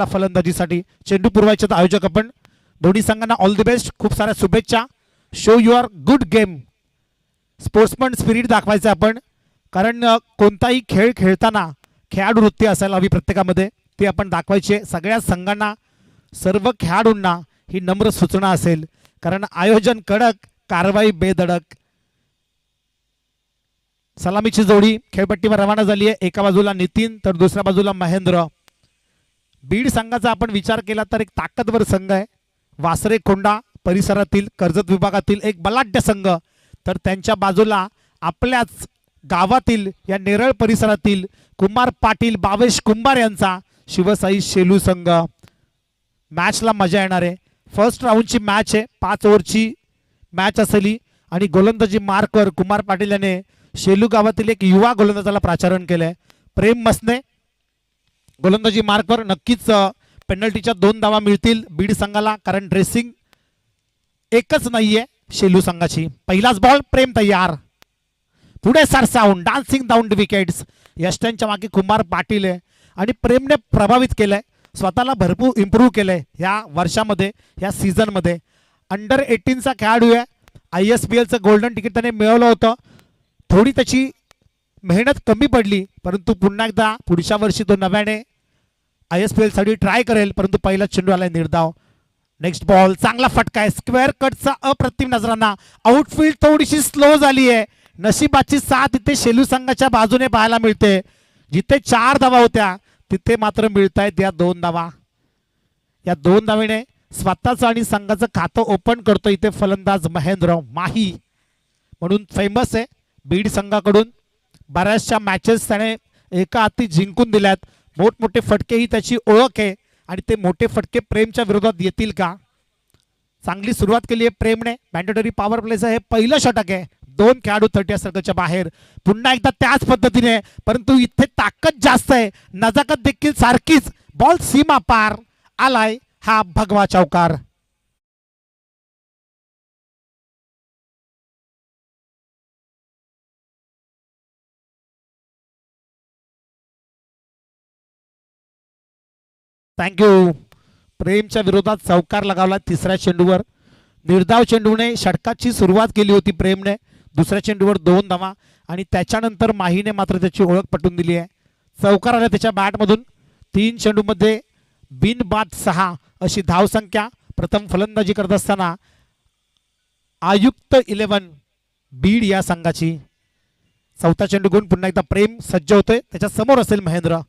फलंदाजीसाठी चेंडू पुरवायचे आयोजक आपण दोन्ही संघांना ऑल द बेस्ट, खूप साऱ्या शुभेच्छा. Show your good game. Sportsman spirit दाखवायचं आपण, कारण कोणताही खेळ खेळताना खेळाडू वृत्ती असायला हवी प्रत्येकामध्ये, ती आपण दाखवायची. सगळ्या संघांना सर्व खेळाडूंना ही नम्र सूचना असेल, कारण आयोजन कडक, कारवाई बेधडक. सलामीची जोडी खेळपट्टीवर रवाना झाली आहे. एका बाजूला नितीन तर दुसऱ्या बाजूला महेंद्र. बीड संघाचा आपण विचार केला तर एक ताकदवर संघ आहे. वासरे कोंडा परिसरातील कर्जत विभागातील एक बलाढ्य संघ, तर त्यांच्या बाजूला आपल्याच गावातील या नेरळ परिसरातील कुमार पाटील बावेश कुंभार यांचा शिवसाई शेलू संघ. मॅचला मजा येणार आहे. फर्स्ट राऊंडची मॅच आहे, 5 ओव्हरची मॅच असली आणि गोलंदाजी मार्कवर कुमार पाटील याने शेलू गावातील एक युवा गोलंदाजाला प्राचारण केलंय, प्रेम मसने. गोलंदाजी मार्कवर नक्कीच पेनल्टीच्या 2 धावा मिळतील बीड संघाला, कारण ड्रेसिंग एकच नाहीये शेलू संघाची. पहिलाच बॉल, प्रेम तयार, पुढे सरसावून डान्सिंग डाऊन द विकेट्स. यष्टांच्या मागे कुमार पाटील आहे आणि प्रेमने प्रभावित केलंय, स्वतःला भरपूर इम्प्रूव्ह केलंय ह्या वर्षामध्ये, ह्या सीझनमध्ये. अंडर 18चा खेळाडू आहे. ISPLचं गोल्डन तिकीट त्याने मिळवलं होतं. थोडी त्याची मेहनत कमी पडली, परंतु पुन्हा एकदा पुढच्या वर्षी तो नव्याने ISPL साठी ट्राय करेल, परंतु पहिला चेंडू आलाय निर्धाव. नेक्स्ट बॉल, चांगला फटका आहे, स्क्वेअर कटचा अप्रतिम नजराना. आउटफील्ड थोडीशी स्लो झाली आहे. नशिबाची साथ इथे शेलू संघाच्या बाजूने पाहायला मिळते. जिथे 4 धावा होत्या तिथे मात्र मिळत आहेत या 2 धावा. या 2 धावेने स्वतःचं आणि संघाचं खातं ओपन करतो इथे फलंदाज महेंद्र माही म्हणून फेमस आहे बीड संघाकडून. बऱ्याचशा मॅचेस त्याने एका हाती जिंकून दिल्यात. मोठमोठे फटके ही त्याची ओळख आहे आणि ते मोठे फटके प्रेमच्या विरोधात येतील का? चांगली सुरुवात केली आहे प्रेमने. मॅन्डेटरी पॉवर प्लेचं हे पहिलं षटक आहे. 2 खेळाडू 30 सर्कलच्या बाहेर. पुन्हा एकदा त्याच पद्धतीने, परंतु इथे ताकद जास्त आहे, नजाकत देखील सारखीच. बॉल सीमा पार आलाय, हा भगवा चौकार. थँक्यू. प्रेमच्या विरोधात चौकार लगावला 3ऱ्या चेंडूवर. निर्धाव चेंडूने षटकाची सुरुवात केली होती प्रेमने. 2ऱ्या चेंडूवर 2 धावा आणि त्याच्यानंतर माहीने मात्र त्याची ओळख पटवून दिली आहे. चौकार आला त्याच्या बॅटमधून. 3 चेंडूमध्ये बिनबाद 6 अशी धावसंख्या. प्रथम फलंदाजी करत असताना आयुक्त 11 बीड या संघाची. 4था चेंडू घेऊन पुन्हा एकदा प्रेम सज्ज होतोय. त्याच्या समोर असेल महेंद्र.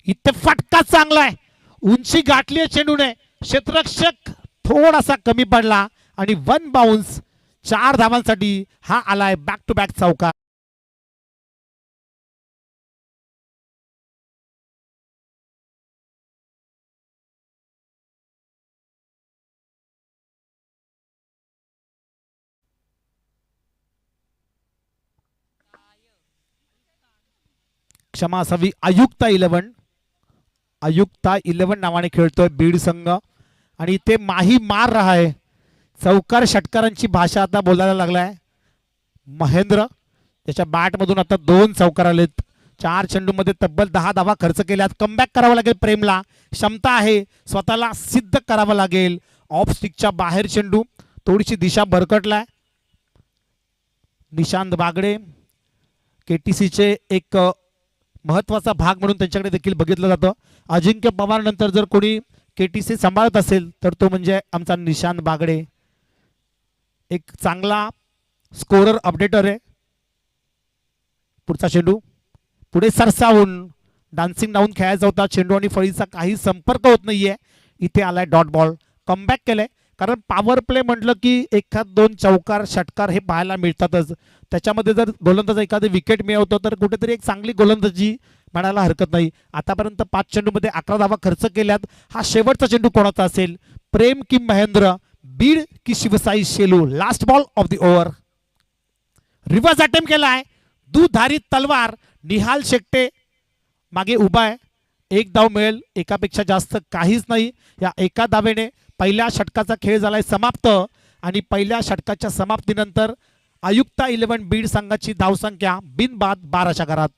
इथे फटका चांगला आहे, उंची गाठली आहे चेंडूने. क्षेत्ररक्षक थोडासा कमी पडला आणि 1 बाउन्स. 4 धावांसाठी हा आलाय बॅक टू बॅक चौकार. क्षमा असावी, आयुक्ता 11. आयुक्ता 11 नावाने खेळतोय बीड संघ आणि ते माही मार रहा है. चौकार षटकारांची भाषा आता बोलायला लागलाय महेंद्र. त्याच्या बॅटमधून आता 2 चौकार आलेत. 4 चेंडूमध्ये तब्बल 10 धावा खर्च केल्यात. कमबॅक करावं लागेल प्रेमला. क्षमता आहे, स्वतःला सिद्ध करावं लागेल. ऑफ स्टिकच्या बाहेर चेंडू, थोडीशी दिशा भरकटलाय. निशांत बागडे KTCचे एक महत्वाचा भाग म्हणून त्यांच्याकडे देखील बघितलं जातं. अजिंक्य पवार नंतर जर कोणी KTC सांभाळत असेल तर तो म्हणजे आमचा निशांत बागडे. एक चांगला स्कोरर अपडेटर आहे. पुढचा चेंडू पुढे सरसावून डान्सिंग डाऊन खेळायचा होता. चेंडू आणि फळीचा काही संपर्क होत नाहीये. इथे आलाय डॉट बॉल. कमबॅक केलंय, कारण पॉवर प्ले म्हटलं की 1-2 चौकार षटकार हे पाहायला मिळतातच. त्याच्यामध्ये जर गोलंदाज एखादी विकेट मिळवतो तर कुठेतरी एक चांगली गोलंदाजी म्हणायला हरकत नाही. आतापर्यंत 5 चेंडूमध्ये 11 धावा खर्च केल्यात. हा शेवटचा चेंडू कोणाचा असेल? प्रेम की महेंद्र, बीड की Shivsai Shelu? Last ball of the over. Reverse attempt केलाय. दुधारी तलवार. निहाल शेट्टे मागे उभा आहे. 1 धाव मिळेल, एकापेक्षा जास्त काहीच नाही. या एका धावेने पहिल्या षटकाचा खेळ झालाय समाप्त आणि पहिल्या षटकाच्या समाप्तीनंतर आयुक्ता 11 बीड संघाची धावसंख्या बिनबाद 12च्या घरात.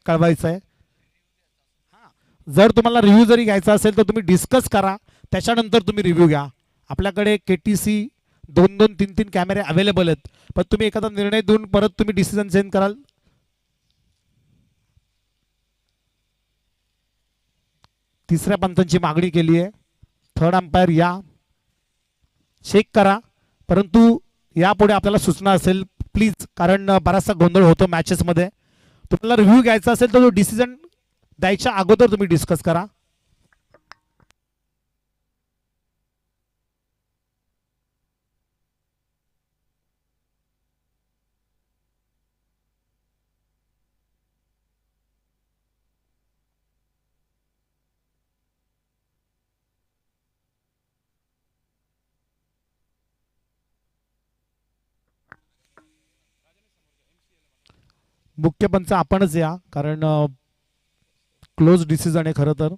कळवायचं आहे. जर तुम्हाला रिव्ह्यू जरी घ्यायचा असेल तर तुम्ही डिस्कस करा, त्याच्यानंतर तुम्ही रिव्ह्यू घ्या. आपल्याकडे KTC 2-2, 3-3 कॅमेरे अवेलेबल आहेत, पण तुम्ही एखादा निर्णय देऊन परत तुम्ही डिसिजन चेंज कराल. तिसऱ्या पंचांची मागणी केली आहे. थर्ड अंपायर या, चेक करा, परंतु यापुढे आपल्याला सूचना असेल प्लीज, कारण बराचसा गोंधळ होतो मॅचेसमध्ये. तुम्हाला रिव्ह्यू घ्यायचा असेल तर तो डिसिजन द्यायच्या अगोदर तुम्ही डिस्कस करा. मुख्य पंच आपणच या, कारण क्लोज डिसिजन आहे खरं तर.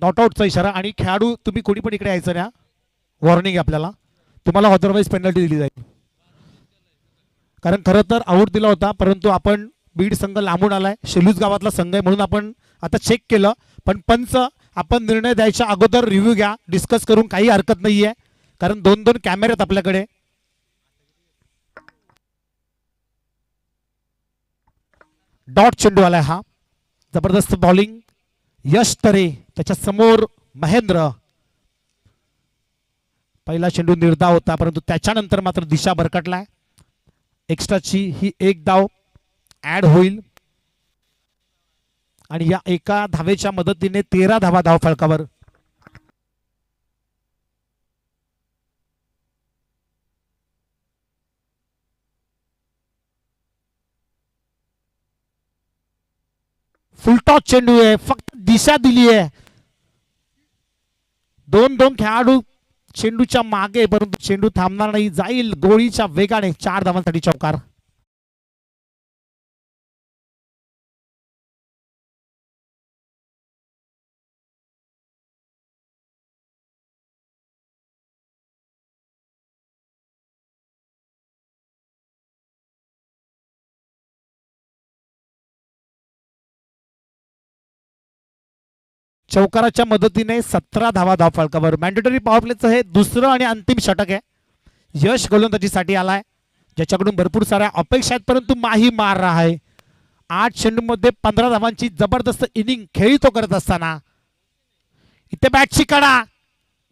नॉट आउटचा इशारा, आणि खेळाडू तुम्ही कोणी पण इकडे यायचं ना, वॉर्निंग आहे आपल्याला, तुम्हाला अदरवाईज पेनल्टी दिली जाईल. कारण खरं तर आऊट दिला होता, परंतु आपण बीड संघ लांबून आलाय, शेलूज गावातला संघ आहे म्हणून आपण आता चेक केलं. पण पंच, आपण निर्णय द्यायच्या अगोदर रिव्ह्यू घ्या, डिस्कस करून काही हरकत नाहीये, कारण 2-2 कॅमेरे आहेत आपल्याकडे. डॉट चेंडू आलाय हा, जबरदस्त बॉलिंग यश तरे, त्याच्या समोर महेंद्र. पहिला चेंडू निर्धाव होता, परंतु त्याच्यानंतर मात्र दिशा भरकटलाय. एक्स्ट्राची ही एक धाव ऍड होईल, आणि या एका धावेच्या मदतीने 13 धावा धाव फलकावर. फुलटॉस चेंडू आहे, फक्त दिशा दिली आहे. 2-2 खेळाडू चेंडूच्या मागे, परंतु चेंडू थांबणार नाही, जाईल गोळीच्या वेगाने. 4 धावांसाठी चौकार. चौकाराच्या मदतीने 17 धावा धाव फलकावर. मॅन्डेटरी पॉवर प्लेचं हे दुसरं आणि अंतिम षटक आहे. यश गोलंदाजीसाठी आलाय, ज्याच्याकडून भरपूर साऱ्या अपेक्षा आहेत, परंतु माही मार रहा आहे. 8 चेंडूमध्ये 15 धावांची जबरदस्त इनिंग खेळी तो करत असताना इथे बॅटची कडा,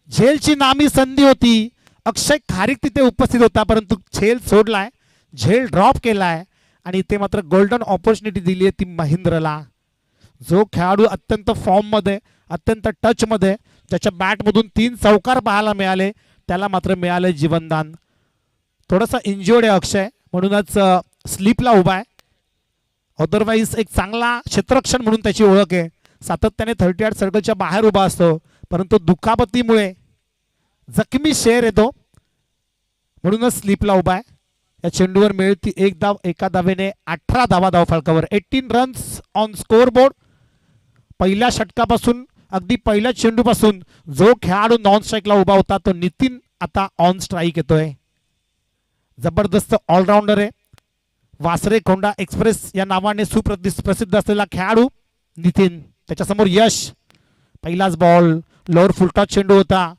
झेलची नामी संधी होती. अक्षय खारीक तिथे उपस्थित होता, परंतु झेल सोडलाय, झेल ड्रॉप केलाय, आणि इथे मात्र गोल्डन ऑपॉर्च्युनिटी दिली आहे ती महेंद्रला. जो खेळाडू अत्यंत फॉर्म मध्ये, अत्यंत टच मध्ये, ज्याच्या बॅटमधून 3 चौकार पाहायला मिळाले, त्याला मात्र मिळाले जीवनदान. थोडासा इंज्युर्ड आहे अक्षय, म्हणूनच स्लीपला उभा आहे. अदरवाईज एक चांगला क्षेत्ररक्षण म्हणून त्याची ओळख आहे. सातत्याने 38 सर्कलच्या बाहेर उभा असतो, परंतु दुखापतीमुळे जखमी शेर येतो, म्हणूनच स्लीपला उभा आहे. या चेंडूवर मिळती एक धाव, एका धावेने 18 धावा धाव फलकावर. 18 रन्स ऑन स्कोर बोर्ड. पहिल्या षटकापासून, अगदी पहिल्या चेंडूपासून जो खेळाडू नॉन स्ट्राईकला उभा होता तो नितीन आता ऑन स्ट्राईक येतोय. जबरदस्त ऑलराऊंडर आहे. वासरे खोंडा एक्सप्रेस या नावाने सुप्रसिद्ध असलेला खेळाडू नितीन. त्याच्यासमोर यश. पहिलाच बॉल, लोअर फुलटॉस चेंडू होता,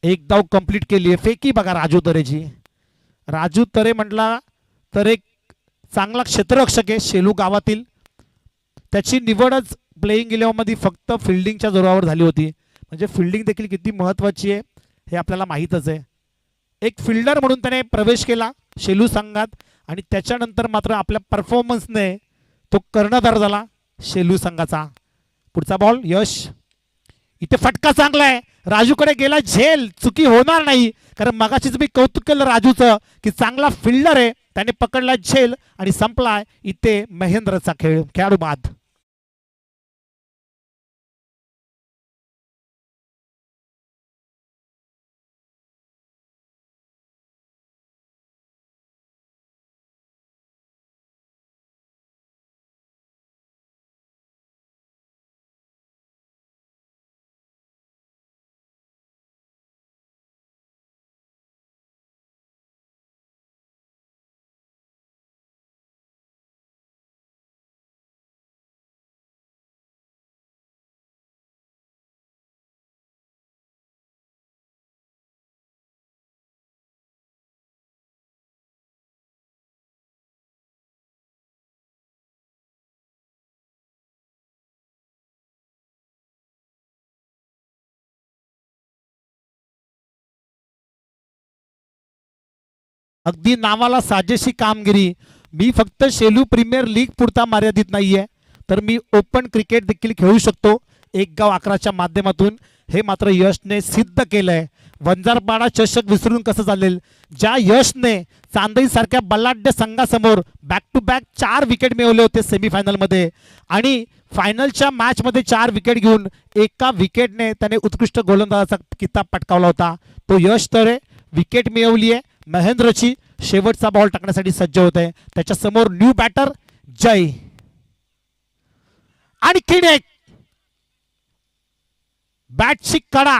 एक धाव कंप्लीट केली आहे. फेकी बघा राजू तरेची. राजू तरे म्हटला तर एक चांगला क्षेत्ररक्षक आहे शेलू गावातील. त्याची निवडच प्लेइंग 11 मध्ये फक्त फिल्डिंगच्या जोरावर झाली होती. म्हणजे फिल्डिंग देखील किती महत्त्वाची आहे हे आपल्याला माहीतच आहे. एक फिल्डर म्हणून त्याने प्रवेश केला शेलू संघात, आणि त्याच्यानंतर मात्र आपल्या परफॉर्मन्सने तो कर्णधार झाला शेलू संघाचा. पुढचा बॉल यश. इथे फटका चांगला आहे, राजूकडे गेला झेल, चुकी होणार नाही, कारण मगाशीच मी कौतुक केलं राजूचं की चांगला फिल्डर आहे, त्याने पकडला झेल आणि संपलाय इथे महेंद्रचा खेळ. खेळाडू बाद. अगदी नावाला साजेशी कामगिरी. मी फक्त शेलू प्रीमियर लीग पुरता मर्यादित नाहीये, तर मी ओपन क्रिकेट देखील खेळू शकतो एक गाव 11च्या माध्यमातून. हे मात्र यशने सिद्ध केलंय. वंजारपाडा चषक विसरून कसं चालेल, ज्या यशने चांदई सारख्या बलाढ्य संघासमोर बॅक टू बॅक 4 विकेट मिळवले होते सेमीफायनल मध्ये, आणि फायनलच्या मॅच मध्ये 4 विकेट घेऊन एका विकेटने त्याने उत्कृष्ट गोलंदाजाचा किताब पटकावला होता. तो यश तर आहे, विकेट मिळवली आहे. महेंद्रची शेवटचा बॉल टाकण्यासाठी सज्ज होत आहे. त्याच्या समोर न्यू बॅटर जय. आणखीन एक बॅटची कडा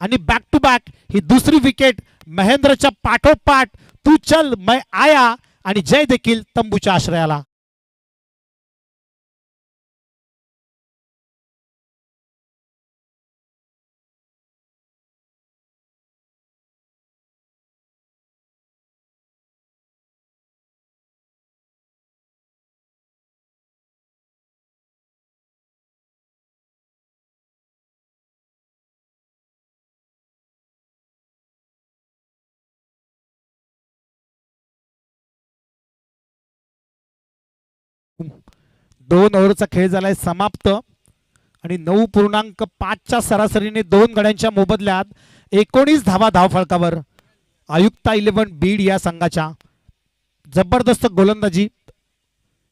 आणि बॅक टू बॅक ही दुसरी विकेट महेंद्रच्या पाठोपाठ. तू चल मैं आया, आणि जय देखील तंबूच्या आश्रयाला. दोन ओव्हरचा खेळ झालाय समाप्त, आणि 9.5च्या सरासरीने 2 गड्यांच्या मोबदल्यात 19 धावा धावफलकावर. आयुक्ता 11 बीड या संघाच्या जबरदस्त गोलंदाजी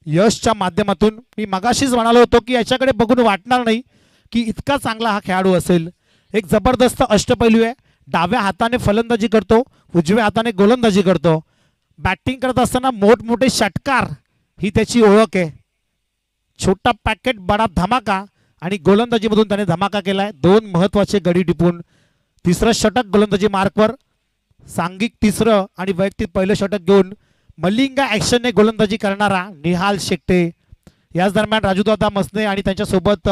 यशच्या माध्यमातून. मी मगाशीच म्हणालो होतो की याच्याकडे बघून वाटणार नाही की इतका चांगला हा खेळाडू असेल. एक जबरदस्त अष्टपैलू आहे. डाव्या हाताने फलंदाजी करतो, उजव्या हाताने गोलंदाजी करतो. बॅटिंग करत असताना मोठमोठे षटकार ही त्याची ओळख आहे. छोटा पॅकेट बडा धमाका, आणि गोलंदाजीमधून त्याने धमाका केलाय. 2 महत्त्वाचे गडी टिपून. तिसरं षटक गोलंदाजी मार्कवर, सांघिक तिसरं आणि वैयक्तिक पहिलं षटक घेऊन मलिंगा ॲक्शनने गोलंदाजी करणारा निहाल शेट्टे. याच दरम्यान राजूदादा मसने आणि त्यांच्यासोबत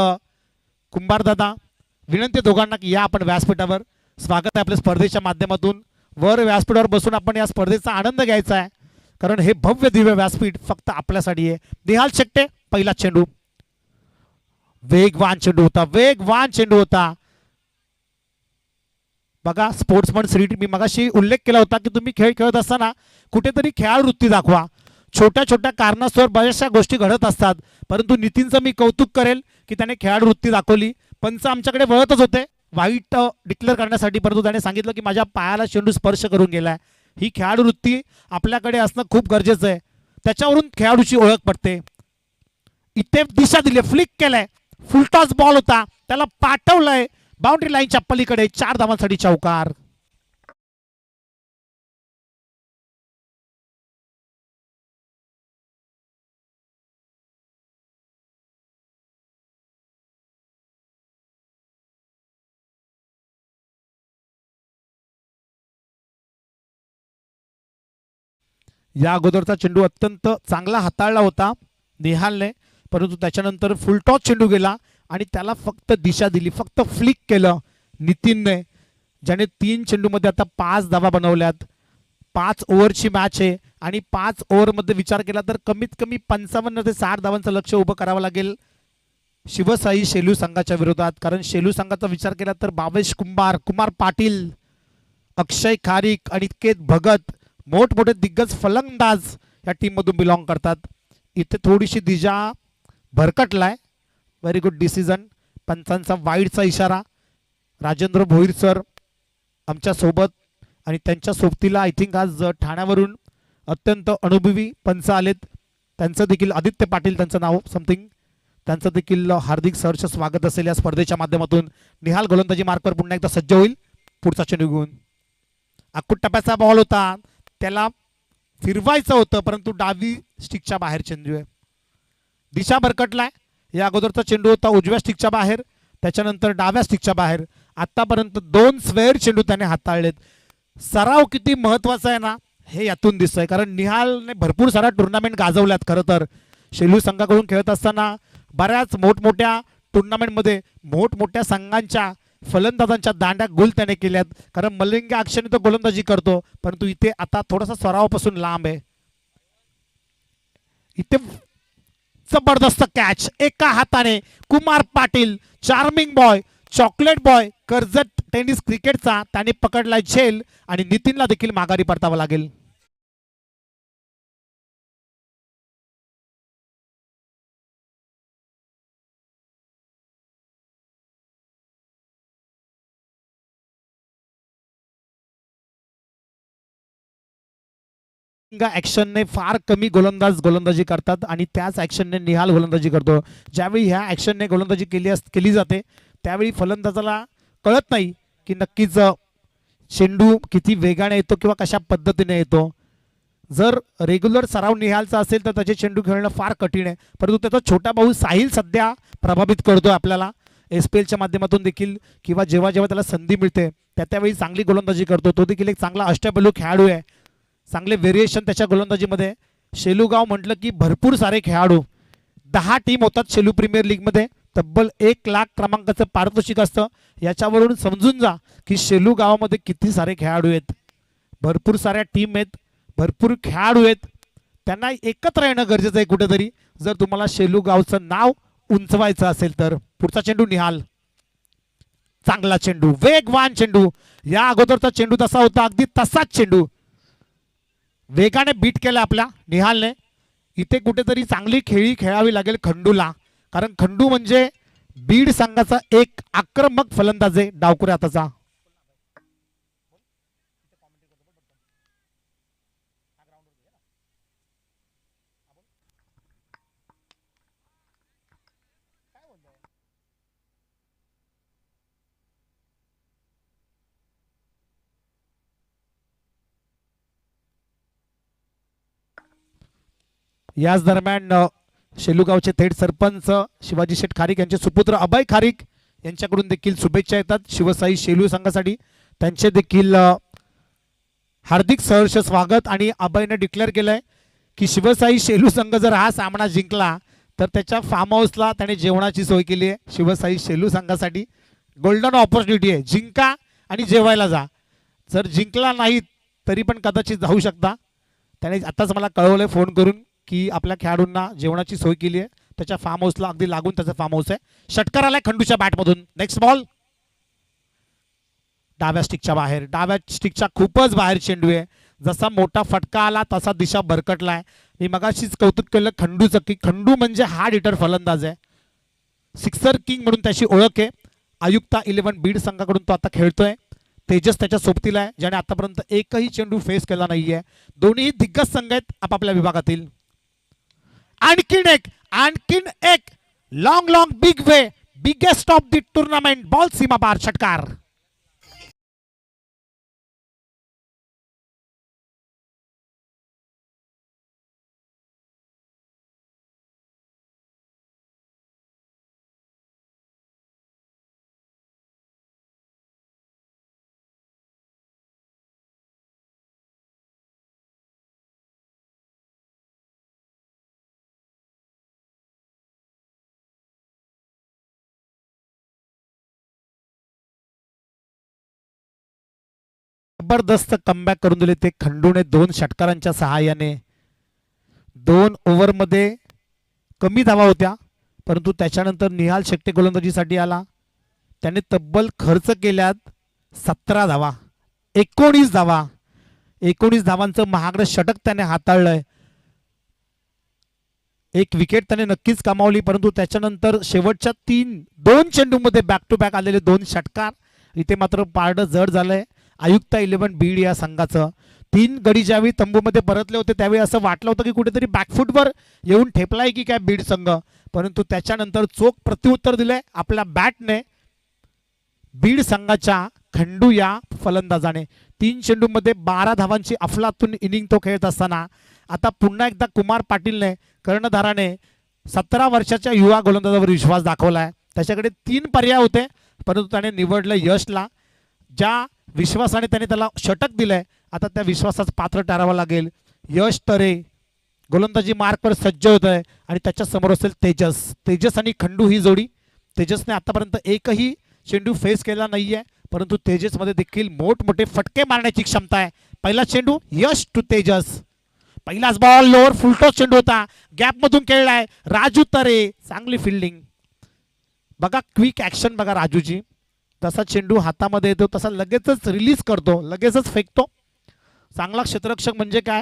कुंभारदादा. विनंती दोघांना की या आपण व्यासपीठावर. स्वागत आहे आपल्या स्पर्धेच्या माध्यमातून. वर व्यासपीठावर बसून आपण या स्पर्धेचा आनंद घ्यायचा आहे, कारण हे भव्य दिव्य व्यासपीठ फक्त आपल्यासाठी आहे. निहाल शेट्टे पहिला चेंडू. वेगवान चेंडू होता, वेगवान चेंडू होता. बघा स्पोर्ट्समन स्पिरिट, मी मगाशी उल्लेख केला होता की तुम्ही खेळ खेळत असताना कुठेतरी खेळाडू वृत्ती दाखवा. छोट्या छोट्या कारणास्तव बऱ्याचशा गोष्टी घडत असतात, परंतु नितीनचं मी कौतुक करेल की त्याने खेळाडू वृत्ती दाखवली. पंच आमच्याकडे वळतच होते वाईट डिक्लेअर करण्यासाठी, परंतु त्याने सांगितलं की माझ्या पायाला चेंडू स्पर्श करून गेलाय. ही खेळाडू वृत्ती आपल्याकडे असणं खूप गरजेचं आहे. त्याच्यावरून खेळाडूची ओळख पडते. इथे दिशा दिली, फ्लिक केलंय, फुलटॉस बॉल होता, त्याला पाठवलंय बाउंड्री लाईनच्या पलीकडे. 4 धावांसाठी चौकार. या अगोदरचा चेंडू अत्यंत चांगला हाताळला होता निहालने, परंतु त्याच्यानंतर फुलटॉस चेंडू गेला आणि त्याला फक्त दिशा दिली, फक्त फ्लिक केलं नितीनने, ज्याने 3 चेंडूमध्ये आता 5 धावा बनवल्यात. 5 ओव्हरची मॅच आहे आणि 5 ओव्हरमध्ये विचार केला तर कमीत कमी 55 ते 60 धावांचं लक्ष उभं करावं लागेल शिवसाई शेलू संघाच्या विरोधात. कारण शेलू संघाचा विचार केला तर भावेश कुंभार, कुमार पाटील, अक्षय खारीक आणि केत भगत मोठमोठे दिग्गज फलंदाज या टीममधून बिलॉंग करतात. इथे थोडीशी दिशा भरकटलाय. Very good decision. पंचांचा वाईडचा इशारा. राजेंद्र भोईर सर आमच्या सोबत आणि त्यांच्या सोबतीला आय थिंक आज ठाण्यावरून अत्यंत अनुभवी पंच आलेत. त्यांचं देखील आदित्य पाटील त्यांचं नाव समथिंग, त्यांचं देखील हार्दिक सहर्ष स्वागत असेल या स्पर्धेच्या माध्यमातून. निहाल गोलंदाजी मार्कवर पुन्हा एकदा सज्ज होईल. पुढचा चेंडू घेऊन अक्कूट टप्प्याचा बॉल होता, त्याला फिरवायचं होतं परंतु डावी स्टिकच्या बाहेर चेंडू आहे. दिशा भरकटलाय. या अगोदरचा चेंडू होता उजव्या स्टिकच्या बाहेर, त्याच्यानंतर डाव्या स्टिकच्या बाहेर. आतापर्यंत 2 स्क्वेअर चेंडू त्याने हाताळलेत. सराव किती महत्वाचा आहे ना हे यातून दिसतंय, कारण निहालने भरपूर साऱ्या टुर्नामेंट गाजवल्यात. खरं तर शेलू संघाकडून खेळत असताना बऱ्याच मोठमोठ्या टुर्नामेंटमध्ये मोठमोठ्या संघांच्या फलंदाजांच्या दांड्या गुल त्याने केल्यात. कारण मलिंगा अक्षरने तो गोलंदाजी करतो, परंतु इथे आता थोडासा सरावापासून लांब आहे. इथे जबरदस्त कॅच एका हाताने Kumar Patil, charming boy, chocolate boy, Karjat tennis क्रिकेटचा त्याने पकडलाय झेल आणि नितीनला देखील माघारी परतावं लागेल. ऍक्शनने फार कमी गोलंदाज गोलंदाजी करतात आणि त्याच ऍक्शनने निहाल गोलंदाजी करतो. ज्यावेळी ह्या ऍक्शनने गोलंदाजी केली जाते त्यावेळी फलंदाजाला कळत नाही की नक्कीच चेंडू किती वेगाने येतो किंवा कशा पद्धतीने येतो. जर रेग्युलर सराव निहालचा असेल तर त्याचे चेंडू खेळणं फार कठीण आहे, परंतु त्याचा छोटा भाऊ साहिल सध्या प्रभावित करतो आपल्याला SPLच्या माध्यमातून देखील, किंवा जेव्हा जेव्हा त्याला संधी मिळते त्यावेळी चांगली गोलंदाजी करतो. तो देखील एक चांगला अष्टपैलू खेळाडू आहे. चांगले व्हेरिएशन त्याच्या गोलंदाजीमध्ये. शेलूगाव म्हटलं की भरपूर सारे खेळाडू, 10 टीम होतात शेलू प्रीमियर लीगमध्ये. तब्बल 1,00,000 क्रमांकाचं पारितोषिक असतं. याच्यावरून समजून जा की शेलू गावामध्ये किती सारे खेळाडू आहेत. भरपूर साऱ्या टीम आहेत, भरपूर खेळाडू आहेत. त्यांना एकत्र येणं गरजेचं आहे कुठेतरी, जर तुम्हाला शेलू गावचं नाव उंचवायचं असेल तर. पुढचा चेंडू निहाल, चांगला चेंडू, वेगवान चेंडू. या अगोदरचा चेंडू तसा होता, अगदी तसाच चेंडू वेगाने बीट केला आपल्या निहालने. इथे कुठेतरी चांगली खेळी खेळावी लागेल खंडूला, कारण खंडू म्हणजे बीड संघाचा एक आक्रमक फलंदाज आहे डावकुऱ्या हाताचा. याच दरम्यान शेलूगावचे थेट सरपंच शिवाजी शेठ खारीक यांचे सुपुत्र अभय खारीक यांच्याकडून देखील शुभेच्छा येतात शिवसाई शेलू संघासाठी. त्यांचे देखील हार्दिक सहर्ष स्वागत. आणि अभयने डिक्लेअर केलंय की शिवसाई शेलू संघ जर हा सामना जिंकला तर त्याच्या फार्म हाऊसला त्याने जेवणाची सोय केली आहे. शिवसाई शेलू संघासाठी गोल्डन ऑपॉर्च्युनिटी आहे, जिंका आणि जेवायला जा. जर जिंकला नाही तरी पण कदाचित जाऊ शकता. त्याने आताच मला कळवलंय फोन करून की आपल्या खेळाडूंना जेवणाची सोय केली आहे. त्याच्या फार्म हाऊसला अगदी लागून त्याचं फार्म हाऊस आहे. षटकार आलाय खंडूच्या बॅटमधून. नेक्स्ट बॉल डाव्या स्टिकच्या बाहेर, डाव्या स्टिकच्या खूपच बाहेर चेंडू आहे. जसा मोठा फटका आला तसा दिशा भरकटलाय. मी मगाशीच कौतुक केलं खंडूचं की खंडू म्हणजे हार्ड हिटर फलंदाज आहे. सिक्सर किंग म्हणून त्याची ओळख आहे. आयुक्ता 11 बीड संघाकडून तो आता खेळतोय. तेजस त्याच्या सोबतीला आहे, ज्याने आतापर्यंत एकही चेंडू फेस केला नाहीये. दोन्ही दिग्गज संघ आहेत आपापल्या विभागातील. आणखीन एक long big way, biggest of the tournament, ball सीमा पार, षटकार. जबरदस्त कमबॅक करून दिले ते खंडूने 2 षटकारांच्या सहाय्याने. 2 ओव्हरमध्ये कमी धावा होत्या, परंतु त्याच्यानंतर निहाल शेट्टे गोलंदाजीसाठी आला. त्याने तब्बल खर्च केल्यात 17 धावा, 19 धावा. 19 धावांचं महागडं षटक त्याने हाताळलंय. एक विकेट त्याने नक्कीच कमावली, परंतु त्याच्यानंतर शेवटच्या 2 चेंडूमध्ये बॅक टू बॅक आलेले 2 षटकार इथे मात्र पारडं जड झालंय आयुक्त 11 बीड या संघाचं. 3 गडी ज्यावेळी तंबूमध्ये परतले होते त्यावेळी असं वाटलं होतं की कुठेतरी बॅकफुटवर येऊन ठेपलाय की काय बीड संघ, परंतु त्याच्यानंतर चोख प्रत्युत्तर दिलंय आपल्या बॅटने बीड संघाच्या खंडू या फलंदाजाने. 3 चेंडूमध्ये 12 धावांची अफलातून इनिंग तो खेळत असताना आता पुन्हा एकदा कुमार पाटीलने कर्णधाराने 17 वर्षाच्या युवा गोलंदाजावर विश्वास दाखवलाय. त्याच्याकडे 3 पर्याय होते परंतु त्याने निवडलं यशला. ज्या विश्वासाने त्याने त्याला षटक दिलंय आता त्या विश्वासाच पात्र ठरावं लागेल. यश तरे गोलंदाजी मार्कवर सज्ज होत आहे आणि त्याच्या समोर असेल तेजस. तेजस आणि खंडू ही जोडी. तेजसने आतापर्यंत एकही चेंडू फेस केला नाहीये परंतु तेजसमध्ये देखील मोठमोठे फटके मारण्याची क्षमता आहे. पहिला चेंडू यश टू तेजस. पहिलाच बॉल लोअर फुलटॉस चेंडू होता, गॅप मधून खेळलाय राजू तरे. चांगली फिल्डिंग बघा, क्विक ऍक्शन बघा राजूची. तसा चेंडू हातामध्ये येतो तसा लगेचच रिलीज करतो, लगेचच फेकतो. चांगला क्षेत्ररक्षक म्हणजे काय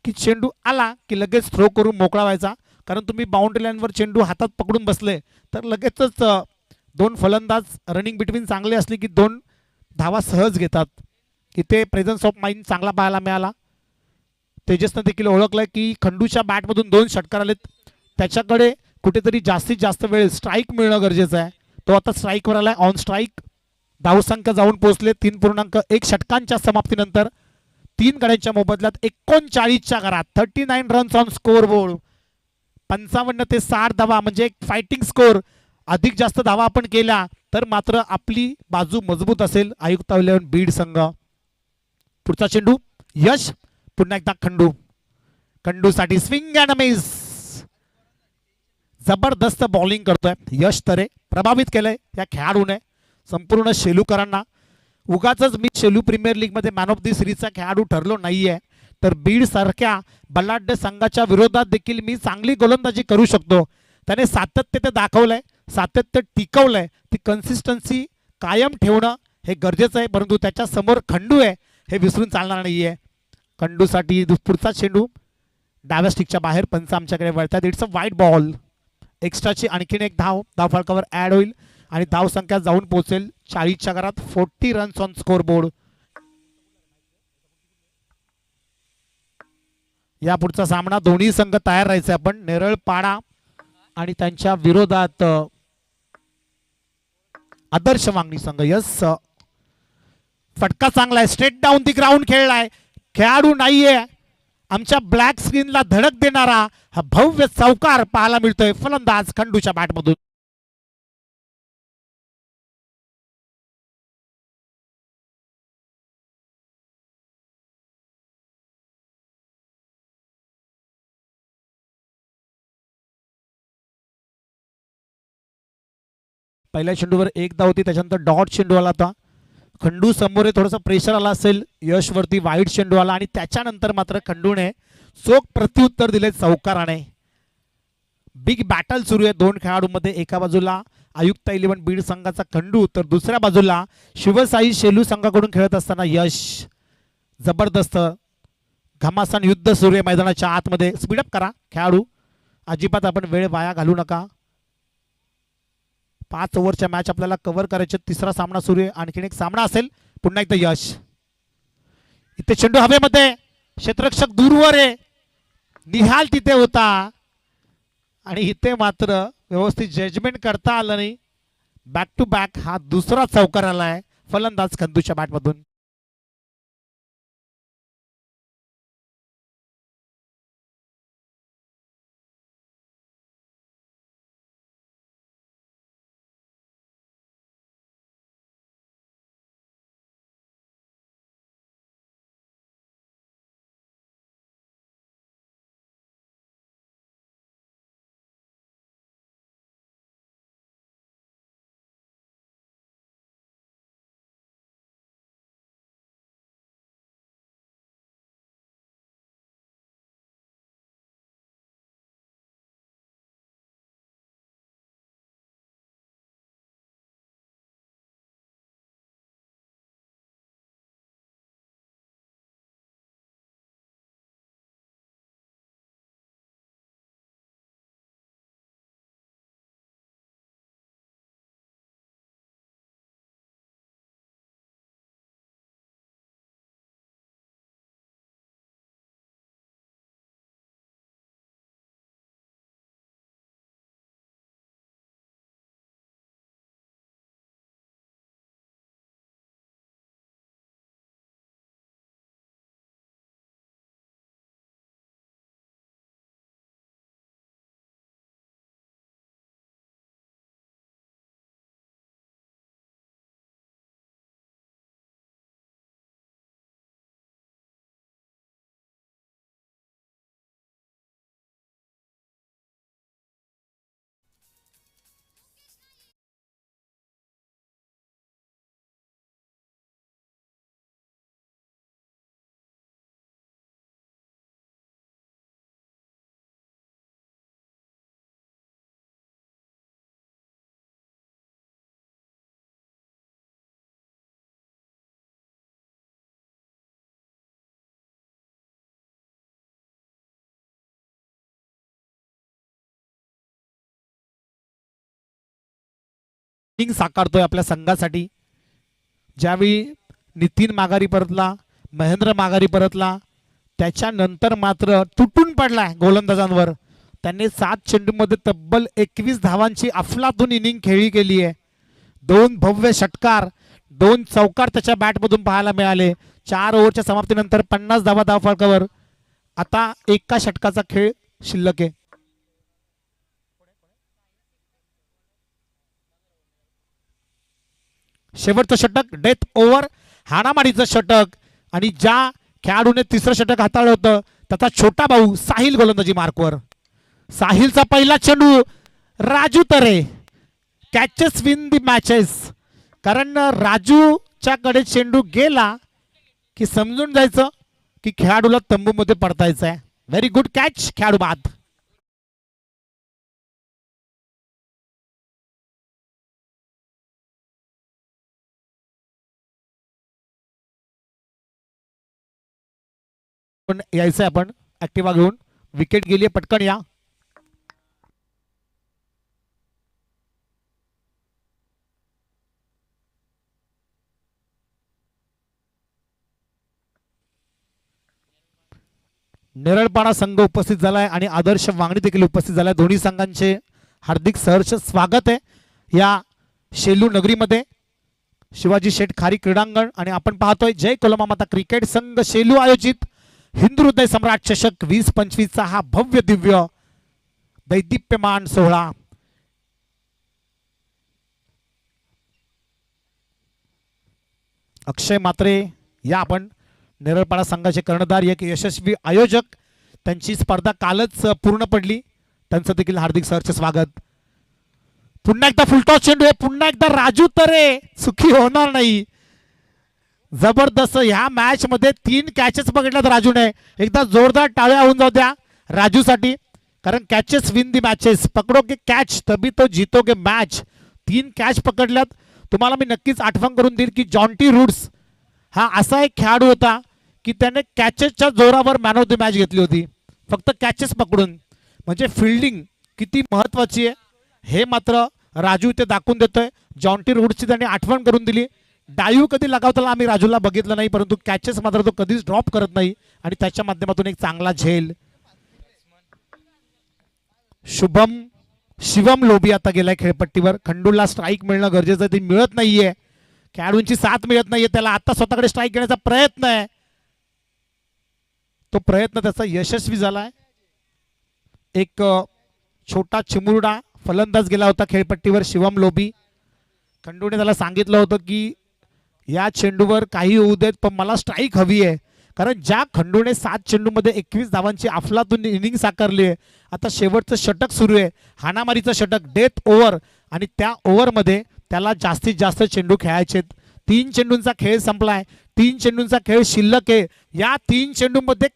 की चेंडू आला की लगेच थ्रो करून मोकळा व्हायचा. कारण तुम्ही बाउंड्री लाईनवर चेंडू हातात पकडून बसले तर लगेचच 2 फलंदाज रनिंग बिटवीन चांगले असले की 2 धावा सहज घेतात. इथे प्रेझन्स ऑफ माइंड चांगला पाहायला मिळाला. तेजसनं देखील ओळखलंय की खंडूच्या बॅटमधून 2 षटकार आलेत, त्याच्याकडे कुठेतरी जास्तीत जास्त वेळ स्ट्राईक मिळणं गरजेचं आहे. तो आता स्ट्राईकवर आलाय. ऑन स्ट्राईक धावसंख्या जाऊन पोहोचले 3.1 षटकांच्या समाप्तीनंतर. 3 गड्यांच्या मोबदल्यात 39च्या घरात 39 रन्स ऑन स्कोर बोर्ड. 55 ते 60 धावा म्हणजे एक फायटिंग स्कोर. अधिक जास्त धावा आपण केल्या तर मात्र आपली बाजू मजबूत असेल. आयुक्त 11 बीड संघ. पुढचा चेंडू यश, पुन्हा एकदा खंडू. खंडूसाठी स्विंग अँड मिस. जबरदस्त बॉलिंग करतोय यश तरे. प्रभावित केलंय या खेळाडूने संपूर्ण शेलूकरांना. उगाच मी शेलू प्रीमियर लीग मध्ये मॅन ऑफ द सिरीजचा खेळाडू ठरलो नाहीये तर बीड सारख्या बलाढ्य संघाच्या विरोधात देखील मी चांगली गोलंदाजी करू शकतो. त्याने सातत्य ते दाखवलंय, सातत्य टिकवलंय. ती कन्सिस्टन्सी कायम ठेवणं हे गरजेचं आहे परंतु त्याच्या समोर खंडू आहे हे विसरून चालणार नाहीये. खंडूसाठी पुढचा चेंडू डाव्या स्टिकच्या बाहेर. पंच आमच्याकडे वळतात. It's a wide ball. एक्स्ट्राची आणखीन एक धाव धावफलकावर ऍड होईल आणि धाव संख्या जाऊन पोहोचेल 40च्या घरात. 40 रन्स ऑन स्कोर बोर्ड. या पुढचा सामना दोन्ही संघ तयार राहायचे आपण. नेरळपाडा आणि त्यांच्या विरोधात आदर्श वांगणी संघ. यस, फटका चांगला आहे. स्ट्रेट डाऊन दी ग्राउंड खेळलाय. खेळाडू नाहीये. आमच्या ब्लॅक स्क्रीनला धडक देणारा हा भव्य चौकार पाहायला मिळतोय फलंदाज खंडूच्या बॅटमधून. पहिल्या चेंडूवर 1 धाव होती, त्याच्यानंतर डॉट चेंडू आला होता. खंडू समोर थोडंसं प्रेशर आला असेल यशवरती. वाईट चेंडू आला आणि त्याच्यानंतर मात्र खंडूने चोख प्रत्युत्तर दिले चौकाराने. बिग बॅटल सुरू आहे 2 खेळाडूंमध्ये. एका बाजूला आयुक्त 11 बीड संघाचा खंडू तर दुसऱ्या बाजूला शिवसाई शेलू संघाकडून खेळत असताना यश. जबरदस्त घमासान युद्ध सुरू आहे मैदानाच्या आतमध्ये. स्पीडअप करा खेळाडू, अजिबात आपण वेळ वाया घालू नका. 5 ओव्हरच्या मॅच आपल्याला कव्हर करायचे. तिसरा सामना सुरू आहे. आणखीन एक सामना असेल. पुन्हा एकदा यश. इथे चेंडू हवेमध्ये, क्षेत्ररक्षक दूरवर आहे. निहाल तिथे होता आणि इथे मात्र व्यवस्थित जजमेंट करता आलं नाही. बॅक टू बॅक हा दुसरा चौकार आलाय फलंदाज खंडूच्या बॅटमधून. इनिंग साकारतोय आपल्या संघासाठी. ज्यावेळी नितीन माघारी परतला, महेंद्र माघारी परतला, त्याच्यानंतर मात्र तुटून पडलाय गोलंदाजांवर. त्यांनी 7 चेंडूमध्ये तब्बल 21 धावांची अफलातून इनिंग खेळी केली आहे. 2 भव्य षटकार, 2 चौकार त्याच्या बॅटमधून पाहायला मिळाले. 4 ओव्हरच्या समाप्तीनंतर 50 धावा धावफलकावर. आता एका षटकाचा खेळ शिल्लक आहे. शेवटचं षटक, डेथ ओव्हर, हाणामारीचं षटक. आणि ज्या खेळाडूने तिसरं षटक हाताळलं होतं त्याचा छोटा भाऊ साहिल गोलंदाजी मार्कवर. साहिलचा पहिला चेंडू, Raju Tare. Catches win the matches. कारण राजूच्या कडे चेंडू गेला की समजून जायचं की खेळाडूला तंबूमध्ये पडतायचं आहे. व्हेरी गुड कॅच, खेळाडू बाद. पण यायचंय आपण ऍक्टिव्हा घेऊन. विकेट गेली, पटकन या. नेरळपाडा संघ उपस्थित झालाय आणि आदर्श वांगणी देखील उपस्थित झालाय. दोन्ही संघांचे हार्दिक सहर्ष स्वागत आहे या शेलू नगरीमध्ये, शिवाजी शेठ खारी क्रीडांगण. आणि आपण पाहतोय जय कोलमामाता क्रिकेट संघ शेलू आयोजित हिंदू हृदय सम्राट चषक 2025 चा हा भव्य दिव्य दैदिप्यमान सोहळा. अक्षय मात्रे या आपण नेरळपाडा संघाचे कर्णधार, एक यशस्वी आयोजक. त्यांची स्पर्धा कालच पूर्ण पडली, त्यांचं देखील हार्दिक सहर्ष स्वागत. पुन्हा एकदा फुलटॉस चेंडू आहे, पुन्हा एकदा राजू तरे सुखी होणार नाही. जबरदस्त ह्या मॅच मध्ये 3 कॅचेस बघितल्यात राजूने. एकदा जोरदार टाळ्या होऊन जाऊ द्या राजूसाठी, कारण कॅचेस विन दी मॅचेस. पकडोगे कॅच तभी तो जीतोगे मॅच. 3 कॅच पकडल्यात. तुम्हाला मी नक्कीच आठवण करून देईल की जॉन्टी रूट्स हा असा एक खेळाडू होता की त्याने कॅचेसच्या जोरावर मॅन ऑफ द मॅच घेतली होती, फक्त कॅचेस पकडून. म्हणजे फिल्डिंग किती महत्वाची आहे हे मात्र राजू इथे दाखवून देतोय. जॉन्टी रूट्सची त्यांनी आठवण करून दिली. डायू कधी लगावताना आम्ही राजूला बघितलं नाही, परंतु कॅचेस मात्र तो कधीच ड्रॉप करत नाही आणि त्याच्या माध्यमातून एक चांगला झेल. शिवम लोभी आता गेलाय खेळपट्टीवर. खंडूला स्ट्राईक मिळणं गरजेचं आहे, ती मिळत नाहीये. खेळाडूंची साथ मिळत नाहीये, त्याला आता स्वतःकडे स्ट्राईक घेण्याचा प्रयत्न आहे. तो प्रयत्न त्याचा यशस्वी झालाय. एक छोटा चिमुरडा फलंदाज गेला होता खेळपट्टीवर, शिवम लोभी. खंडूने त्याला सांगितलं होतं की या चेंडूवर काही होऊ देत, पण मला स्ट्राईक हवी आहे. कारण ज्या खंडूने 7 चेंडूमध्ये 21 धावांची अफलातून इनिंग साकारली आहे, आता शेवटचं षटक सुरू आहे, हाणामारीचं षटक, डेथ ओव्हर. आणि त्या ओव्हरमध्ये त्याला जास्तीत जास्त चेंडू खेळायचे. 3 चेंडूंचा खेळ संपलाय, 3 चेंडूंचा खेळ शिल्लक आहे. या 3 चेंडूंमध्ये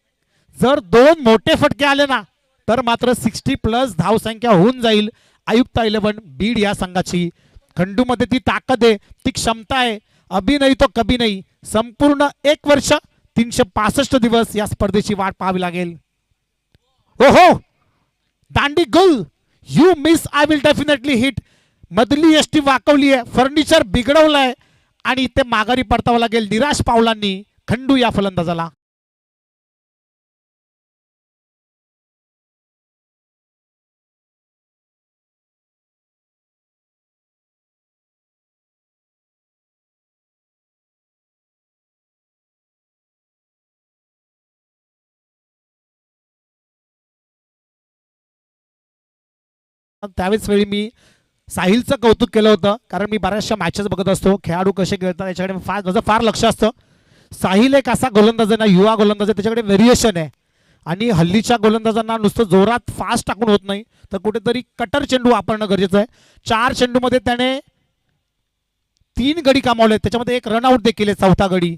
जर 2 मोठे फटके आले ना तर मात्र 60+ धावसंख्या होऊन जाईल आयुक्त 11 बीड या संघाची. खंडूमध्ये ती ताकद आहे, ती क्षमता आहे. अभी नाही तो कभी नाही. संपूर्ण 1 वर्ष 365 दिवस या स्पर्धेची वाट पाहावी लागेल. ओहो, दांडी गुल, you miss, I will definitely hit. मधली एसटी वाकवली आहे, फर्निचर बिघडवलंय आणि ते माघारी परतावं लागेल निराश पावलांनी खंडू या फलंदाजाला. त्यावेळेस वेळी मी साहिलचं कौतुक केलं होतं, कारण मी बऱ्याचशा मॅचेस बघत असतो, खेळाडू कसे खेळतात याच्याकडे माझं फार लक्ष असतं. साहिल एक असा गोलंदाज आहे ना, युवा गोलंदाज आहे, त्याच्याकडे व्हेरिएशन आहे. आणि हल्लीच्या गोलंदाजांना नुसतं जोरात फास्ट टाकून होत नाही, तर कुठेतरी कटर चेंडू वापरणं गरजेचं आहे. 4 चेंडूमध्ये त्याने 3 गडी कमावले, त्याच्यामध्ये 1 रनआउट देखील आहे, 4था गडी.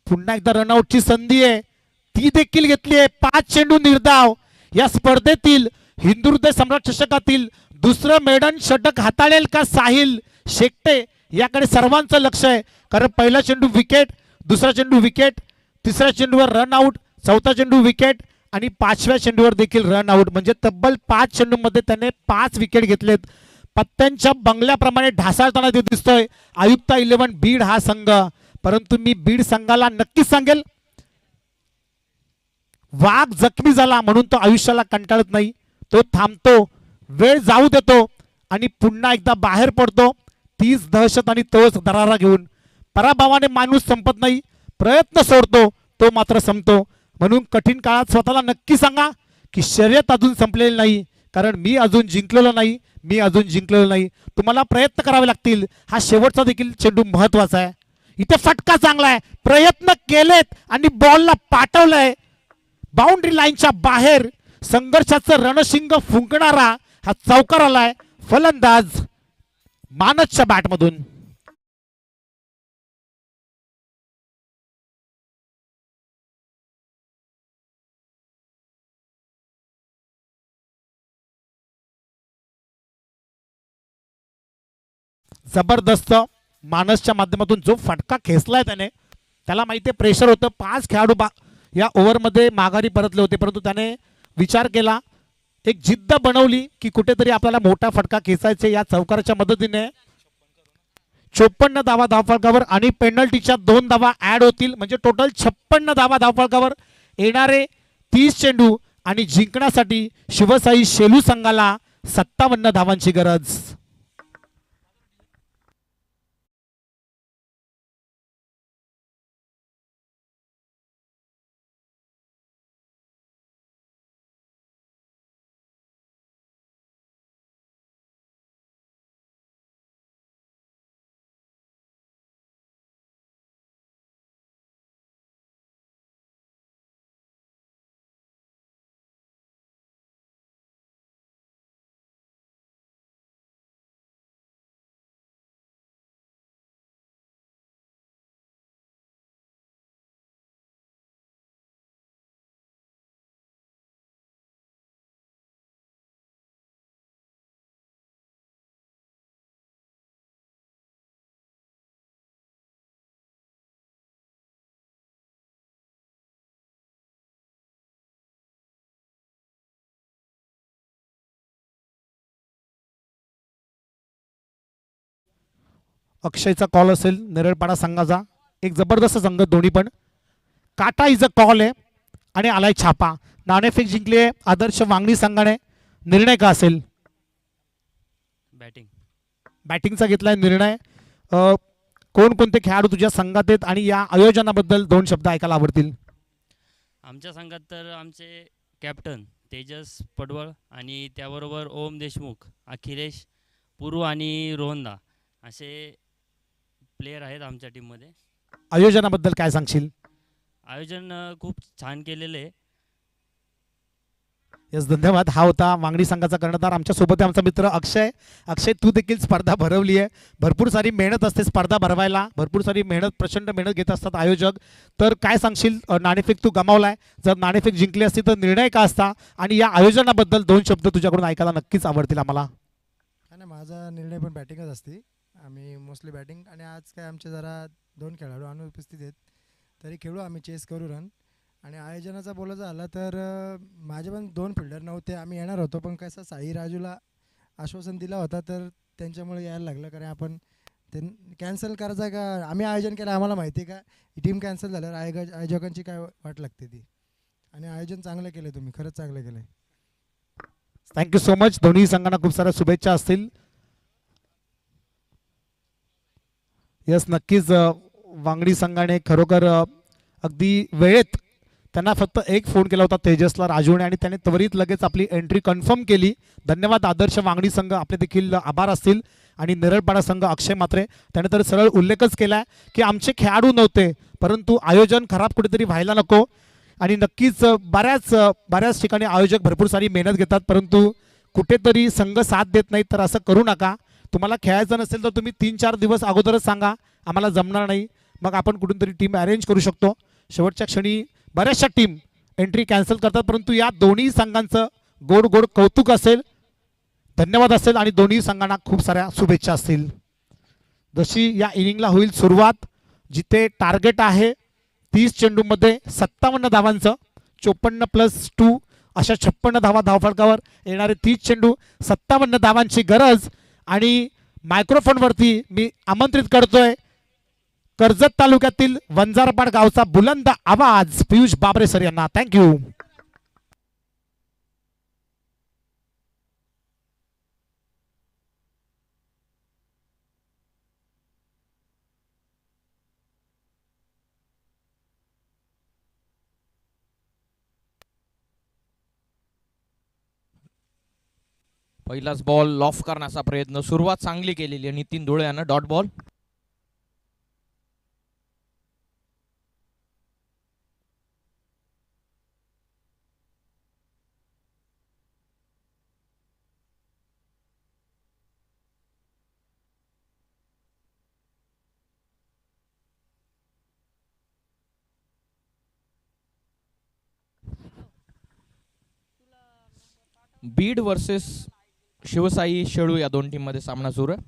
पुन्हा एकदा रनआउटची संधी आहे, ती देखील घेतली आहे. 5 चेंडू निर्धाव. या स्पर्धेतील हिंदू हृदय सम्राट चषकातील दुसरं मेडन षटक हाताळेल का साहिल शेकटे, याकडे सर्वांचं लक्ष आहे. कारण पहिला चेंडू विकेट, दुसरा चेंडू विकेट, तिसऱ्या चेंडूवर रनआउट, 4था चेंडू विकेट आणि 5व्या चेंडूवर देखील रन आउट, म्हणजे तब्बल 5 चेंडूमध्ये त्याने 5 विकेट घेतलेत. पत्त्यांच्या बंगल्याप्रमाणे ढासाळताना ते दिसतोय आयुक्ता 11 बीड हा संघ. परंतु मी बीड संघाला नक्कीच सांगेल, वाघ जखमी झाला म्हणून तो आयुष्याला कंटाळत नाही, तो थांबतो, वेळ जाऊ देतो आणि पुन्हा एकदा बाहेर पडतो. तीच दहशत आणि तोच दरारा घेऊन. पराभवाने माणूस संपत नाही, प्रयत्न सोडतो तो मात्र संपतो. म्हणून कठीण काळात स्वतःला नक्की सांगा की शर्यत अजून संपलेली नाही, कारण मी अजून जिंकलेलो नाही, मी अजून जिंकलेलो नाही. तुम्हाला प्रयत्न करावे लागतील. हा शेवटचा देखील चेंडू महत्वाचा आहे. इथे फटका चांगला आहे, प्रयत्न केलेत आणि बॉलला पाठवलंय बाउंड्री लाईनच्या बाहेर. संघर्षाचं रणशिंग फुंकणारा हा चौकार आलाय फलंदाज मानसच्या बॅटमधून. जबरदस्त मानसच्या माध्यमातून जो फटका खेचलाय त्याने, त्याला माहिती आहे प्रेशर होतं. 5 खेळाडू या ओव्हरमध्ये माघारी परतले होते, परंतु त्याने विचार केला, एक जिद्द बनवली की कुठेतरी आपल्याला मोठा फटका खेचायचे. या चौकाराच्या मदतीने 54 धावा धावफलकावर आणि पेनल्टीच्या 2 धावा ऍड होतील, म्हणजे टोटल 56 धावा धावफलकावर. येणारे 30 चेंडू आणि जिंकण्यासाठी शिवसाई शेलू संघाला 57 धावांची गरज. अक्षयचा कॉल असेल नेरळपाडा संघाचा. एक जबरदस्त संघ दोन्ही पण. काटा इज अ कॉल आहे आणि आलाय छापा. नाणेफेक जिंकली आहे आदर्श वांगणी संघाने. निर्णय का असेल? बॅटिंग. बॅटिंगचा घेतलाय निर्णय. कोणकोणते खेळाडू तुझ्या संघात आहेत आणि या आयोजनाबद्दल 2 शब्द ऐकायला आवडतील? आमच्या संघात तर आमचे कॅप्टन तेजस पडवळ आणि त्याबरोबर ओम देशमुख, अखिलेश पुरू आणि रोहनदा असे प्लेयर आहेत आमच्या टीममध्ये. आयोजनाबद्दल काय सांगशील? आयोजन खूप छान केलेलं आहे. यस, धन्यवाद. हा होता वांगडी संघाचा कर्णधार. आमच्यासोबत आहे आमचा मित्र अक्षय. अक्षय, तू देखील स्पर्धा भरवली आहे. भरपूर सारी मेहनत असते स्पर्धा भरवायला, भरपूर सारी मेहनत, प्रचंड मेहनत घेत असतात आयोजक. तर काय सांगशील? नाणेफेक तू गमावलाय, जर नाणेफेक जिंकली असती तर निर्णय का असता? आणि या आयोजनाबद्दल 2 शब्द तुझ्याकडून ऐकायला नक्कीच आवडतील आम्हाला. आणि माझा निर्णय पण बॅटिंगच असते. आम्ही मोस्टली बॅटिंग, आणि आज काय आमचे जरा 2 खेळाडू अनुपस्थित आहेत, तरी खेळू आम्ही, चेस करू रन. आणि आयोजनाचा बोलायचं झाला तर माझे पण 2 फिल्डर नव्हते, आम्ही येणार होतो, पण कसं साई राजूला आश्वासन दिला होता तर त्यांच्यामुळे यायला लागलं. कारण आपण ते कॅन्सल करायचं का, आम्ही आयोजन केलं, आम्हाला माहिती आहे का टीम कॅन्सल झाल्यावर आयोजकांची काय वाट लागते ती. आणि आयोजन चांगलं केलं तुम्ही, खरंच चांगलं केलं. Thank you so much. दोन्ही संघांना खूप साऱ्या शुभेच्छा असतील. यस, नक्कीच वांगडी संघाने खरोखर अगदी वेळेत त्यांना फक्त एक फोन केला होता तेजसला राजूने, आणि त्याने त्वरित लगेच आपली एंट्री कन्फर्म केली. धन्यवाद आदर्श वांगडी संघ, आपले देखील आभार असतील. आणि नेरळपाडा संघ अक्षय मात्रे, त्याने तर सरळ उल्लेखच केला की आमचे खेळाडू नव्हते, परंतु आयोजन खराब कुठेतरी व्हायला नको. आणि नक्कीच बऱ्याच ठिकाणी आयोजक भरपूर सारी मेहनत घेतात, परंतु कुठेतरी संघ साथ देत नाही. तर असं करू नका. तुम्हाला खेळायचं नसेल तर तुम्ही 3-4 दिवस अगोदरच सांगा, आम्हाला जमणार नाही, मग आपण कुठून तरी टीम अरेंज करू शकतो. शेवटच्या क्षणी बऱ्याचशा टीम एंट्री कॅन्सल करतात, परंतु या दोन्ही संघांचं गोड गोड कौतुक असेल, धन्यवाद असेल आणि दोन्ही संघांना खूप साऱ्या शुभेच्छा असतील. जशी या इनिंगला होईल सुरुवात, जिथे टार्गेट आहे 30 चेंडूमध्ये 57 धावांचं, 54+2 अशा 56 धावा धावफलकावर येणारे 30 चेंडू, 57 धावांची गरज. आणि मायक्रोफोनवरती मी आमंत्रित करतोय कर्जत तालुक्यातील वंजारपाड गावचा बुलंद आवाज पियुष बाबरे सर यांना. थँक्यू. पहिलाच बॉल लॉफ करण्याचा प्रयत्न, सुरुवात चांगली केलेली आहे नितीन धुळे यानं. Dot ball. Beed versus Shivsai Shelu या दोन टीम मध्ये सामना सुरू आहे.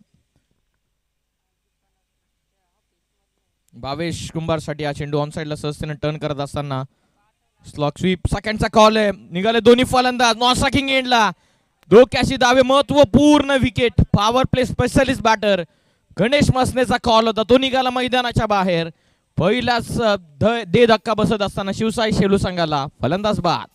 भावेश कुंभारसाठी हा चेंडू ऑन साइडला सहजतेने टर्न करत असताना स्लॉक स्वीप, सेकंडचा कॉल आहे. निघाले दोन्ही फलंदाज नॉन स्ट्रायकिंग एंडला. डोक्याशी दावे, महत्वपूर्ण wicket. Power play specialist batter Ganesh Masne call होता, तो निघाला मैदानाच्या बाहेर. पहिलाच दे धक्का बसत असताना शिवसाई शेलू संघाला फलंदाज बाद.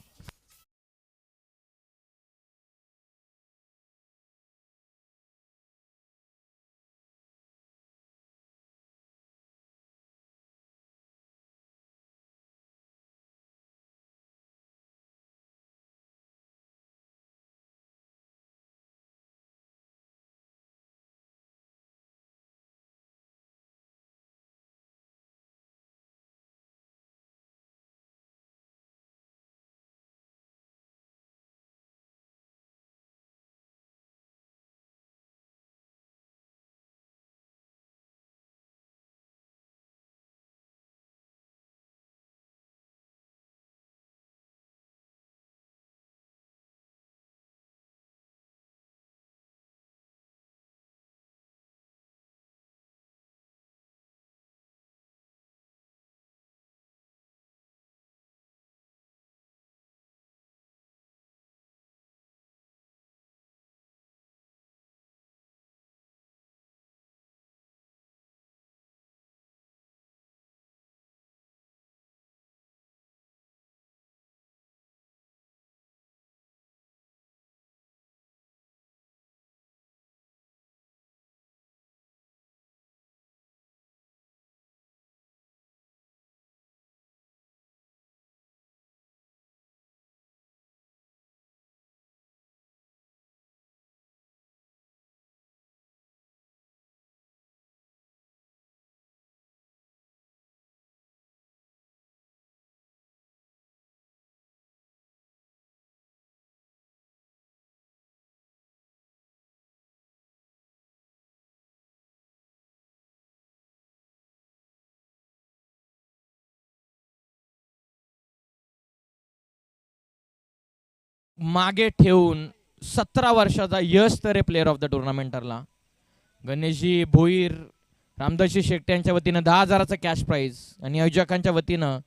मागे ठेवून 17 वर्षाचा यश तरे प्लेअर ऑफ द टुर्नामेंट ठरला. गणेशजी भोईर, रामदासजी शेट्टे यांच्या वतीनं 10,000चा कॅश प्राइज आणि आयोजकांच्या वतीनं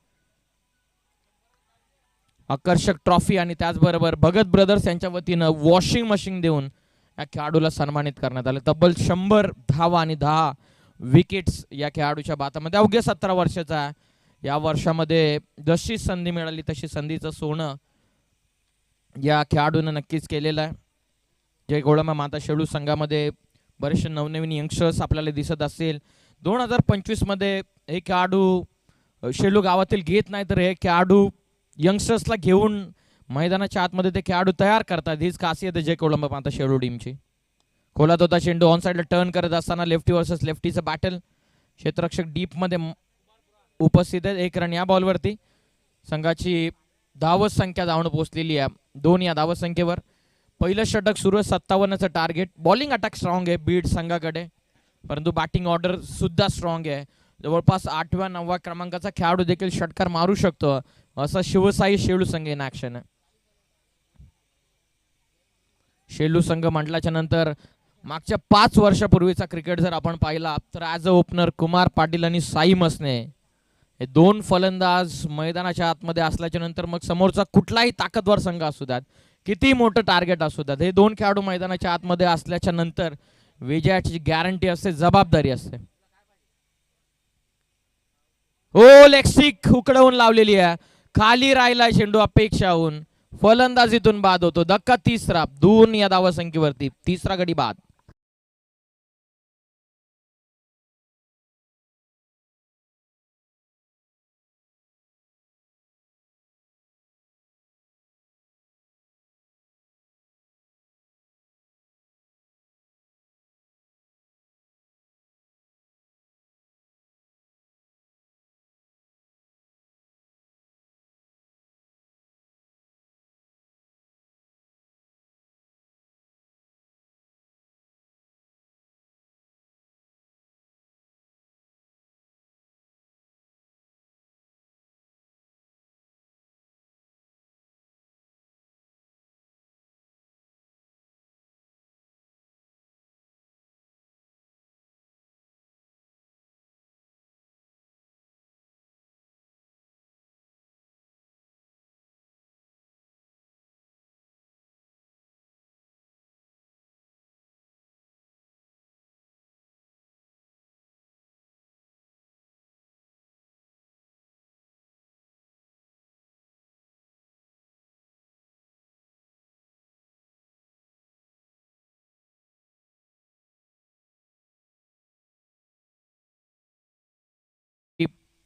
आकर्षक ट्रॉफी आणि त्याचबरोबर भगत ब्रदर्स यांच्या वतीनं वॉशिंग मशीन देऊन या खेळाडूला सन्मानित करण्यात आले. तब्बल 100 धावा आणि 10 विकेट्स या खेळाडूच्या बातामध्ये. अवघ्या 17 वर्षाचा. या वर्षामध्ये जशी संधी मिळाली तशी संधीचं सोनं या खेळाडूनं नक्कीच केलेलं आहे. जय गोळंबा माता शेळू संघामध्ये बरेचसे नवनवीन यंगस्टर्स आपल्याला दिसत असतील. 2025 मध्ये हे खेळाडू शेलू गावातील घेत नाही तर हे खेळाडू यंगस्टर्सला घेऊन मैदानाच्या आतमध्ये ते खेळाडू तयार करतात. हीच खासियत आहे जय गोळंबा माता शेळू टीमची. खोलात होता चेंडू ऑन साइडला टर्न करत असताना लेफ्टी वर्सेस लेफ्टीचं बॅटल. क्षेत्ररक्षक डीप मध्ये उपस्थित आहेत. 1 रन या बॉलवरती. संघाची धावत संख्या जाऊन पोहोचलेली आहे 2 या धावत संख्येवर. पहिलं षटक सुरू आहे. 57चं टार्गेट. बॉलिंग अटॅक स्ट्रॉंग आहे बीड संघाकडे, परंतु बॅटिंग ऑर्डर सुद्धा स्ट्रॉंग आहे. जवळपास 8व्या 9व्या क्रमांकाचा खेळाडू देखील षटकार मारू शकतो असा शिवसाई शेलू संघ इन ऍक्शन आहे. शेलू संघ म्हटल्याच्या नंतर मागच्या 5 वर्षापूर्वीचा क्रिकेट जर आपण पाहिला तर as a opener Kumar Patil आणि साई मसने हे दोन फलंदाज मैदानाच्या आतमध्ये असल्याच्या नंतर मग समोरचा कुठलाही ताकदवर संघ असू द्यात, किती मोठं टार्गेट असू द्यात, हे दोन खेळाडू मैदानाच्या आतमध्ये असल्याच्या नंतर विजयाची गॅरंटी असते, जबाबदारी असते. ओ लेक्सिक उकडवून लावलेली आहे, खाली राहिला चेंडू अपेक्षाहून, फलंदाजीतून बाद होतो. धक्का तिसरा 2 या धावसंख्येवरती, तिसरा गडी बाद.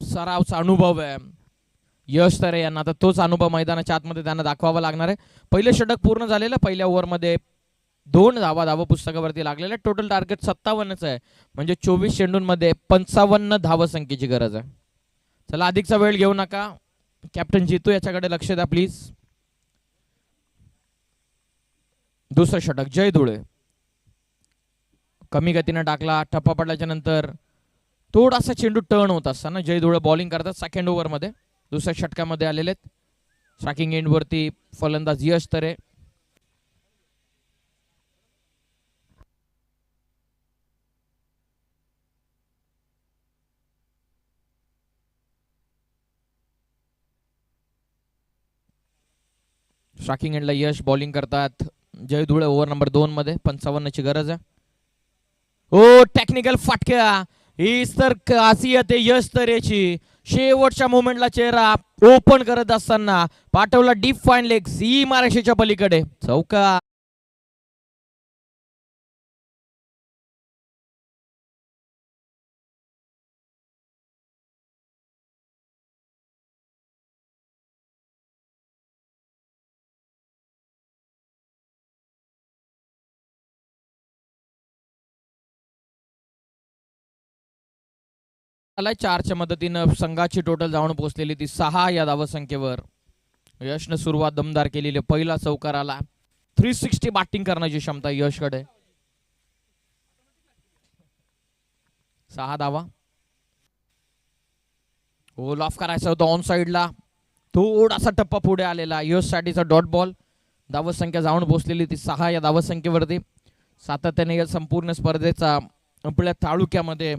सरावचा अनुभव आहे यश तरे यांना, आता तोच अनुभव मैदानाच्या आतमध्ये त्यांना दाखवावा लागणार आहे. पहिले षटक पूर्ण झालेलं, पहिल्या ओव्हरमध्ये 2 धावा पुस्तकावरती लागलेल्या. टोटल टार्गेट 57च आहे, म्हणजे 24 चेंडूंमध्ये 55 धावसंख्येची गरज आहे. चला अधिकचा वेळ घेऊ नका, कॅप्टन जितू याच्याकडे लक्ष द्या प्लीज. दुसरं षटक जय धुळे, कमी गतीने टाकला, ठप्पा पडल्याच्या नंतर थोडासा चेंडू टर्न होत असताना जय धुळे बॉलिंग करतात. सेकंड ओव्हरमध्ये दुसऱ्या षटकामध्ये आलेले स्ट्रायकिंग एंडवरती फलंदाज यश तरे. स्ट्रायकिंग एंडला यश बॉलिंग करतात. जय धुळे ओव्हर नंबर 2 मध्ये 55ची गरज आहे. ओ टेक्निकल फाटक्या, हीच तर खासियत आहे यश तरेची. शेवटच्या मोमेंटला चेहरा ओपन करत असताना पाठवला डीप फाईन लेग, सी महाराष्ट्राच्या पलीकडे चौका. आलाय 4च्या मदतीनं संघाची टोटल जाऊन पोहोचलेली ती 6 या धावसंख्येवर. यशनं सुरुवात दमदार केलेली, पहिला चौकार आला. 360 बॅटिंग करण्याची क्षमता यशकडे. 6 धावा. होल ऑफ करायचा होता ऑन साइडला, थोडासा टप्पा पुढे आलेला. यश साठीचा डॉट बॉल. धावसंख्या जाऊन पोहोचलेली ती 6 या धावसंख्येवरती. सातत्याने या संपूर्ण स्पर्धेचा आपल्या तालुक्यामध्ये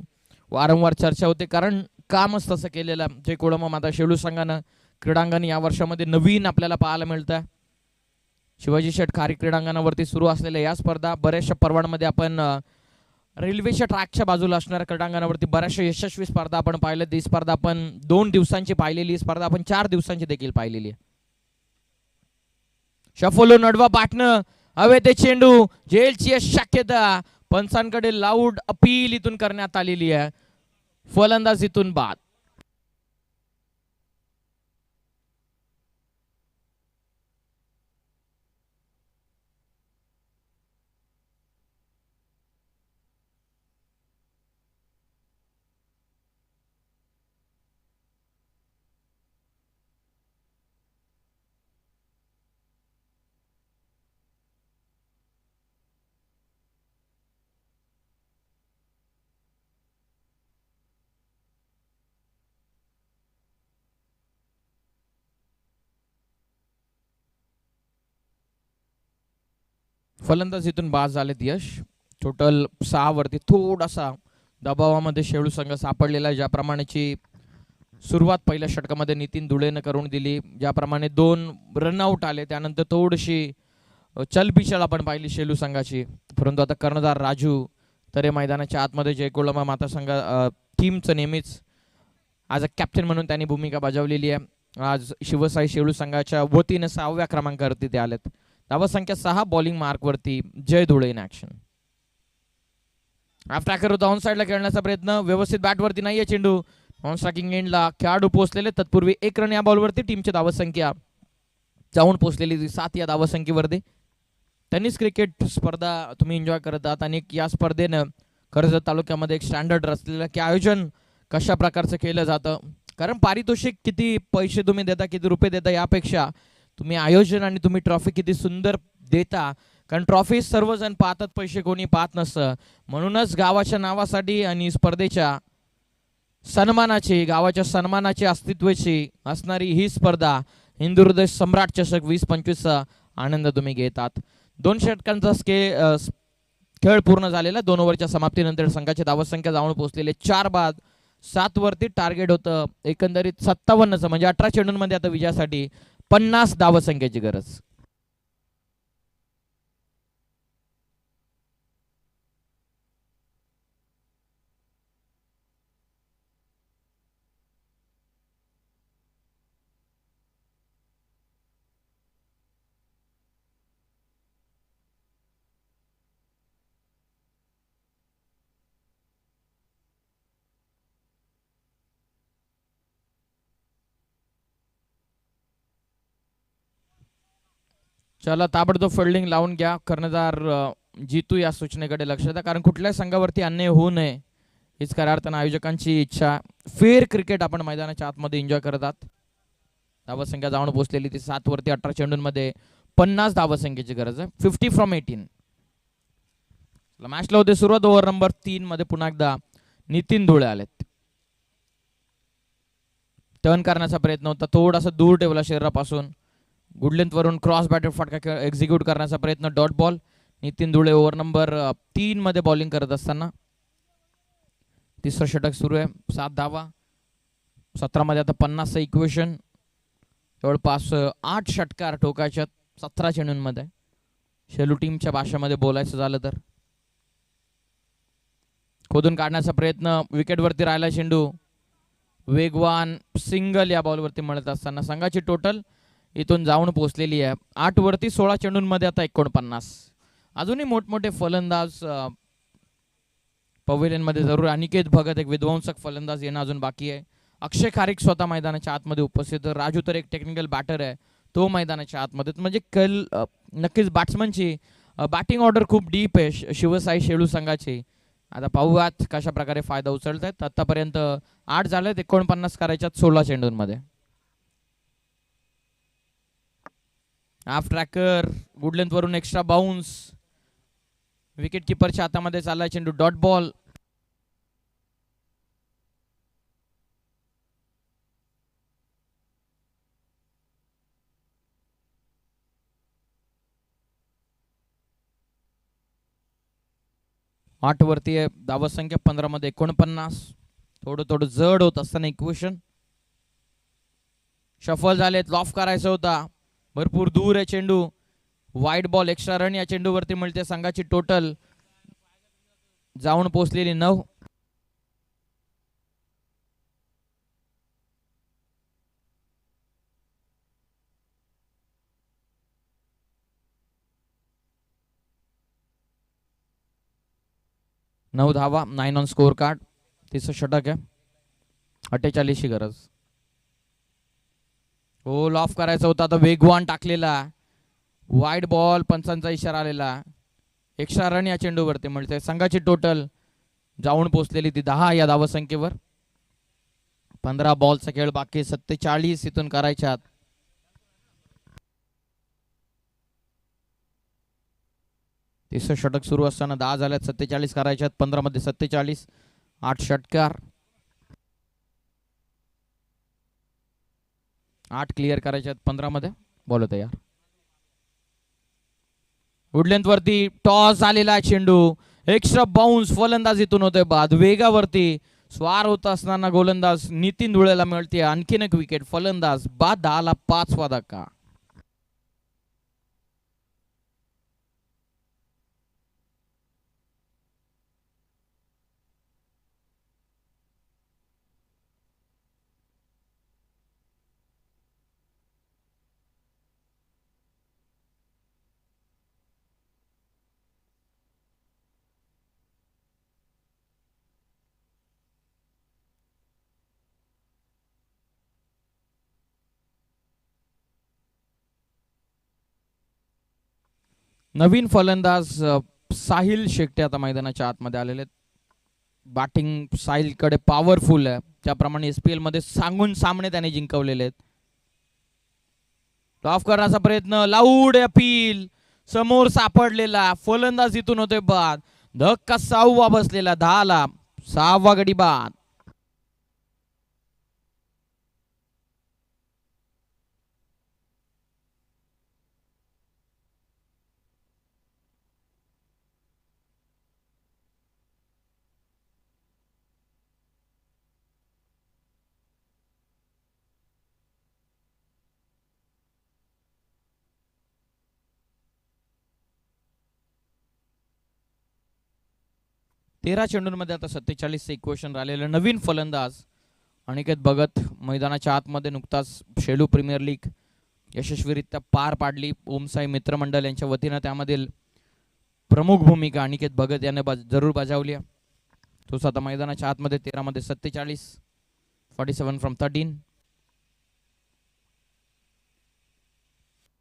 वारंवार चर्चा होते, कारण कामच तसं केलेलं. जे कोळंबा माता शेळू संघानं क्रीडांगण या वर्षामध्ये नवीन आपल्याला पाहायला मिळतं. शिवाजी शेठ खारी क्रीडांगणावरती सुरू असलेल्या या स्पर्धा बऱ्याचशा पर्वांमध्ये आपण रेल्वेच्या ट्रॅकच्या बाजूला असणाऱ्या क्रीडांगणावरती बऱ्याचशा यशस्वी स्पर्धा आपण पाहिल्या. ती स्पर्धा आपण 2 दिवसांची पाहिलेली, स्पर्धा आपण 4 दिवसांची देखील पाहिलेली आहे. शफोलो नडवा पाटणं, हवे ते चेंडू, जेलची शक्यता. पंचांकडे लाऊड अपील इथून करण्यात आलेली आहे. फलंदाज इथून बाद. फलंदाज इथून बाद झालेत यश. टोटल 6 वरती थोडासा दबावामध्ये शेळू संघ सापडलेला आहे. ज्याप्रमाणेची सुरुवात पहिल्या षटकामध्ये नितीन धुळेनं करून दिली. ज्याप्रमाणे 2 रनआउट आले त्यानंतर थोडीशी चलबिचल आपण पाहिली शेलू संघाची, परंतु आता कर्णधार राजू तरे मैदानाच्या आतमध्ये जयकोलमा माता संघ टीमचं नेहमीच आज कॅप्टन म्हणून त्यांनी भूमिका बजावलेली आहे. आज शिवसाई शेलू संघाच्या वतीने 6व्या क्रमांकावरती ते आलेत. धावसंख्या 6, बॉलिंग मार्कवरती Jay Dhule in action. Half tracker होता ऑन साईडला खेळण्याचा प्रयत्न, व्यवस्थित बॅटवरती नाहीये चेंडू. ऑन स्ट्रायकिंग एंडला खेळाडू पोहोचलेले, तत्पूर्वी 1 रन या बॉलवरती. टीमची धावसंख्या जाऊन पोहोचलेली 7 या धावसंख्येवरती. टेनिस क्रिकेट स्पर्धा तुम्ही एन्जॉय करत आहात आणि या स्पर्धेनं कर्जत तालुक्यामध्ये एक स्टँडर्ड रचलेलं की आयोजन कशा प्रकारचं केलं जातं. कारण पारितोषिक किती पैसे तुम्ही देता, किती रुपये देता, यापेक्षा तुम्ही आयोजन आणि तुम्ही ट्रॉफी किती सुंदर देता. कारण ट्रॉफी सर्वजण पाहतात, पैसे कोणी पाहत नसतं. म्हणूनच गावाच्या नावासाठी आणि स्पर्धेच्या सन्मानाची, गावाच्या सन्मानाची अस्तित्वाची असणारी ही स्पर्धा हिंदू हृदय सम्राट चषक 2025चा आनंद तुम्ही घेतात. 2 षटकांचा खेळ पूर्ण झालेला. 2 ओव्हरच्या समाप्तीनंतर संघाची धावसंख्या जाऊन पोहोचलेले 4 बाद 7 वरती. टार्गेट होतं एकंदरीत 57चं, म्हणजे 18 चेंडूंमध्ये आता विजयासाठी 50 धावसंख्येची गरज. चला ताबडतोब फिल्डिंग लावून घ्या. कर्णधार जितू या सूचनेकडे लक्ष द्या, कारण कुठल्याही संघावरती अन्याय होऊ नये हीच खऱ्या अर्थानं आयोजकांची इच्छा. फेअर क्रिकेट आपण मैदानाच्या आतमध्ये एन्जॉय करत आहात. धावसंख्या जाऊन पोहोचलेली ती 7 वरती. 18 चेंडूंमध्ये 50 धावसंख्येची गरज आहे. 50 फ्रॉम 18. मॅचला होते सुरुवात. ओव्हर नंबर 3 मध्ये पुन्हा एकदा नितीन धुळे आलेत. टर्न करण्याचा प्रयत्न होता, थोडासा दूर ठेवला शरीरापासून. गुडलेंथ वरून क्रॉस बॅटर फटका एक्झिक्यूट करण्याचा प्रयत्न, dot ball. Nitin Dhule over number 3 मध्ये बॉलिंग करत असताना. तिसरं षटक सुरू आहे. 7 धावा 17 मध्ये आता 50चं इक्वेशन. जवळपास 8 षटकार ठोकायच्यात 17 चेंडूंमध्ये. शेलू टीमच्या भाषेमध्ये बोलायचं झालं तर. खोदून काढण्याचा प्रयत्न, विकेटवरती राहिला चेंडू. वेगवान सिंगल या बॉलवरती मिळत असताना संघाची टोटल इथून जाऊन पोहोचलेली आहे 8 वरती. 16 चेंडूंमध्ये आता 49. अजूनही मोठमोठे फलंदाज पवेलियन मध्ये जरूर. अनिकेत भगत एक विध्वंसक फलंदाज येणं अजून बाकी आहे. अक्षय खारीक स्वतः मैदानाच्या आतमध्ये उपस्थित. राजू तर एक टेक्निकल बॅटर आहे, तो मैदानाच्या आतमध्ये. म्हणजे कल नक्कीच बॅट्समनची बॅटिंग ऑर्डर खूप डीप आहे शिवसाई शेलू संघाची. आता पाहूयात कशा प्रकारे फायदा उचलत आहेत. आतापर्यंत 8 झालेत, 49 करायच्यात 16 चेंडूंमध्ये. हाफ ट्रॅकर, गुडलेंथ वरून एक्स्ट्रा बाउन्स. विकेट किपरच्या हातामध्ये चालला चेंडू, डॉट बॉल. आठ वरती आहे धावसंख्या, 15 मध्ये 49. थोडं जड होत असताना इक्वेशन. शफल झालेत, लॉफ करायचा होता, भरपूर दूर आहे चेंडू. वाईड बॉल, एक्स्ट्रा रन या चेंडूवरती मिळते. संघाची टोटल जाऊन पोहोचलेली 9. धावा, 9 ऑन स्कोर कार्ड. तिसरं षटक आहे, 48 ची गरज. हो, लॉफ करायचा होता, आता वेगवान टाकलेला. वाईड बॉल, पंचांचा इशारा आलेला. एक्स्ट्रा रन या चेंडूवरती मिळते. संघाची टोटल जाऊन पोहोचलेली ती 10 या धावसंख्येवर. 15 बॉलचा खेळ बाकी, 47 इथून करायच्यात. तिसरं षटक सुरू असताना 10 झाल्यात, 47 करायच्यात. 15 मध्ये 47. 8 षटकार, 8 क्लिअर करायच्यात 15 मध्ये. बोलत यार. वुडलेंथ वरती टॉस आलेला चेंडू, एक्स्ट्रा बाउन्स, फलंदाजीतून होते बाद. वेगावरती स्वार होत असताना गोलंदाज नितीन धुळेला मिळते आणखीन एक विकेट. फलंदाज बाद 10ला 5वा धक्का. नवीन फलंदाज साहिल शेट्टे आता मैदानाच्या आतमध्ये आलेले आहेत. बॅटिंग साहिलकडे पॉवरफुल आहे, त्याप्रमाणे एसपीएल मध्ये सांगून सामने त्याने जिंकवलेले आहेत. ऑफ करण्याचा प्रयत्न, लाऊड अपील, समोर सापडलेला फलंदाज इथून होतोय बाद. धक्का 6वा बसलेला, 10ला 6वा गडी बाद. तेरा चेंडूंमध्ये आता 47 इक्वेशन राहिलेलं. नवीन फलंदाज अनिकेत भगत मैदानाच्या आतमध्ये नुकताच शेलू प्रीमियर लीग यशस्वीरित्या पार पाडली. ओमसाई मित्रमंडळ यांच्या वतीनं त्यामधील प्रमुख भूमिका अनिकेत भगत याने जरूर बजावली. तोच आता मैदानाच्या आतमध्ये 13 मध्ये 47, 47 फ्रॉम 13.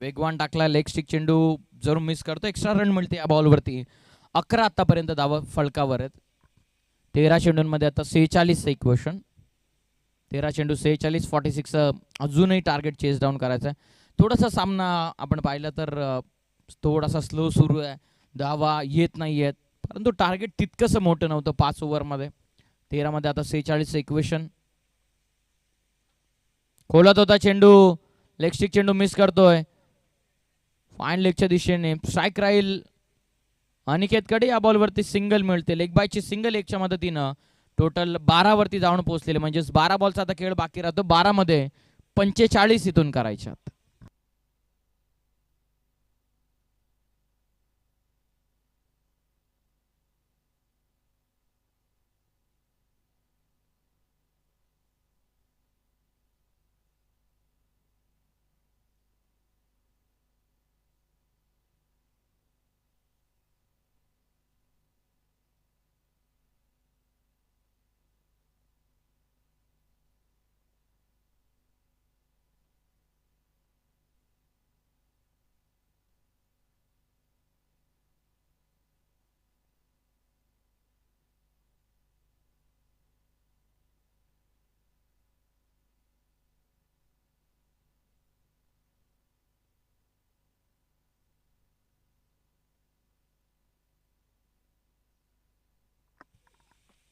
वेगवान टाकला, लेग स्टिक चेंडू जरूर मिस करतो. एक्स्ट्रा रन मिळते या बॉलवरती. 11 आतापर्यंत धावा फलकावर आहेत. 13 चेंडूंमध्ये आता 46 इक्वेशन. 13 चेंडू 46, 46 अजूनही टार्गेट चेस डाऊन करायचं आहे. थोडासा सामना आपण पाहिला तर थोडासा स्लो सुरू आहे, धावा येत नाही आहेत, परंतु टार्गेट तितकंसं मोठं नव्हतं 5 ओव्हरमध्ये. 13 मध्ये आता 46 इक्वेशन. खोलत होता चेंडू, लेग स्टिक चेंडू मिस करतोय. फाईन लेगच्या दिशेने स्ट्राईक राहील अनिकेतकडे. या बॉलवरती सिंगल मिळते. लेग बायची सिंगल एकच्या मदतीनं टोटल 12 वरती जाऊन पोहोचलेले, म्हणजेच 12 बॉलचा आता खेळ बाकी राहतो. 12 मध्ये 45 इथून करायच्यात.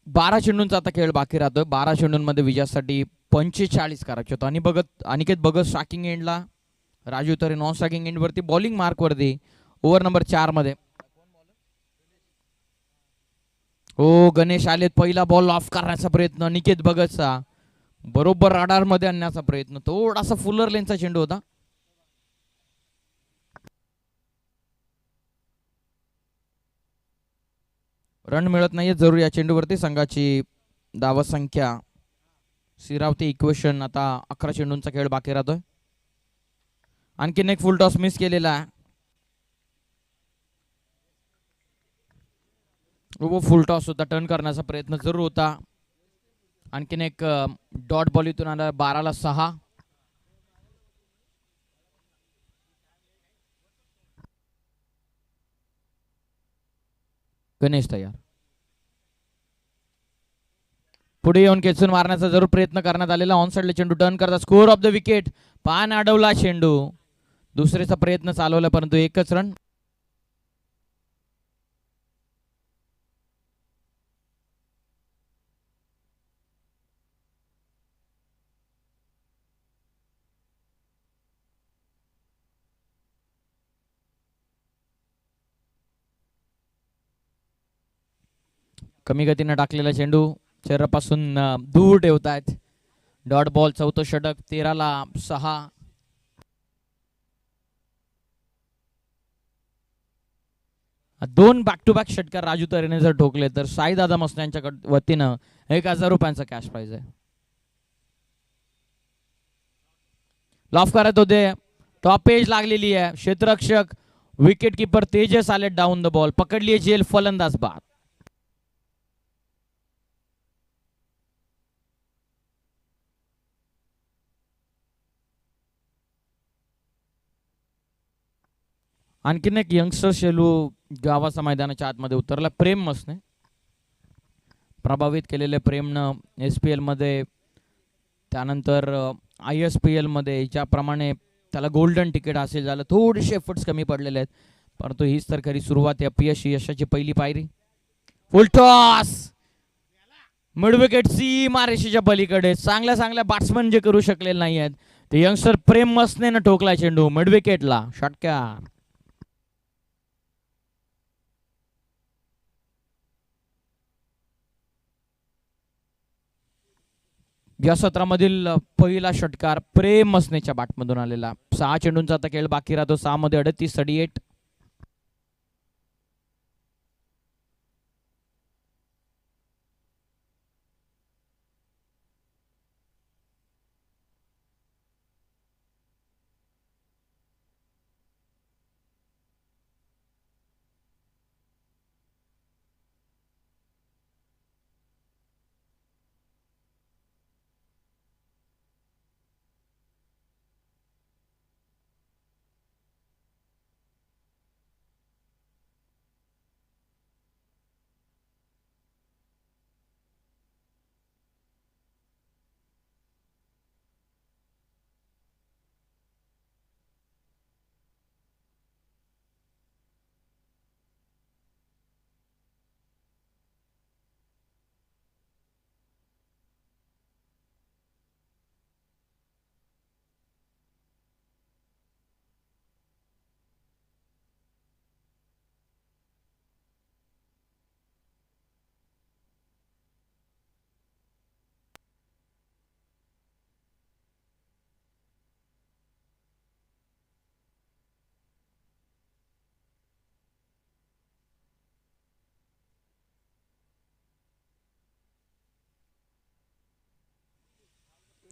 बारा चेंडूंचा आता खेळ बाकी राहतोय. 12 चेंडूंमध्ये विजयासाठी 45 करायचे होतं. आणि अनिकेत भगत स्ट्रायकिंग एंडला, राजू तरे नॉन स्ट्रायकिंग एंड वरती, बॉलिंग मार्क वरती ओव्हर नंबर 4 मध्ये. हो, गणेश आलेत. पहिला बॉल ऑफ करण्याचा प्रयत्न अनिकेत भगतचा, बरोबर रडार मध्ये आणण्याचा प्रयत्न. थोडासा फुलर लेनचा चेंडू होता. रन मिळत नाहीये जरूर या चेंडूवरती. संघाची धावा संख्या सिरावती इक्वेशन. आता 11 चेंडूंचा खेळ बाकी राहतोय. आणखीन एक फुल टॉस मिस केलेला आहे. फुल टॉस होता, टर्न करण्याचा प्रयत्न जरूर होता. आणखीन एक डॉट बॉल इथून आला. 12ला 6. गणेश तयार. पुढे येऊन खेचून मारण्याचा जरूर प्रयत्न करण्यात आलेला. ऑन साइडला चेंडू टर्न करता. Score of the wicket. पान अडवला चेंडू. दुसरेचा प्रयत्न चालवला परंतु एकच रन. कमी गतीने टाकलेला चेंडू चेहऱ्यापासून दूर ठेवतायत. डॉट बॉल, चौथं षटक, 13-6. दोन बॅक टू बॅक षटकार राजू तरेने जर ठोकले तर साईदादा मसने यांच्या वतीनं 1000 रुपयांचा कॅश प्राइज आहे. लॉफ करत होते, टॉप एज लागलेली आहे. क्षेत्ररक्षक विकेट किपर तेजस आले डाऊन द बॉल, पकडली जेल, फलंदाज बाद. आणखीन एक यंगस्टर शेलू गावाचा मैदानाच्या आतमध्ये उतरला. प्रेम मसने प्रभावित केलेले प्रेमनं SPL मध्ये, त्यानंतर ISPL मध्ये ज्याप्रमाणे त्याला गोल्डन तिकीट असेल झालं, थोडेसे एफर्ट्स कमी पडलेले आहेत. परंतु हीच तर खरी सुरुवात, अपयशी यशाची पहिली पायरी. फुल टॉस, मिड विकेट सीमारेषेच्या पलीकडे. चांगल्या बॅट्समन जे करू शकलेले नाही आहेत ते यंगस्टर प्रेम मसने ठोकला चेंडू मिड विकेटला, षटकार. या सत्रामधील पहिला षटकार प्रेम मसनेच्या बॅटमधून आलेला. 6 चेंडूंचा आता खेळ बाकी राहतो. 6 मध्ये 38.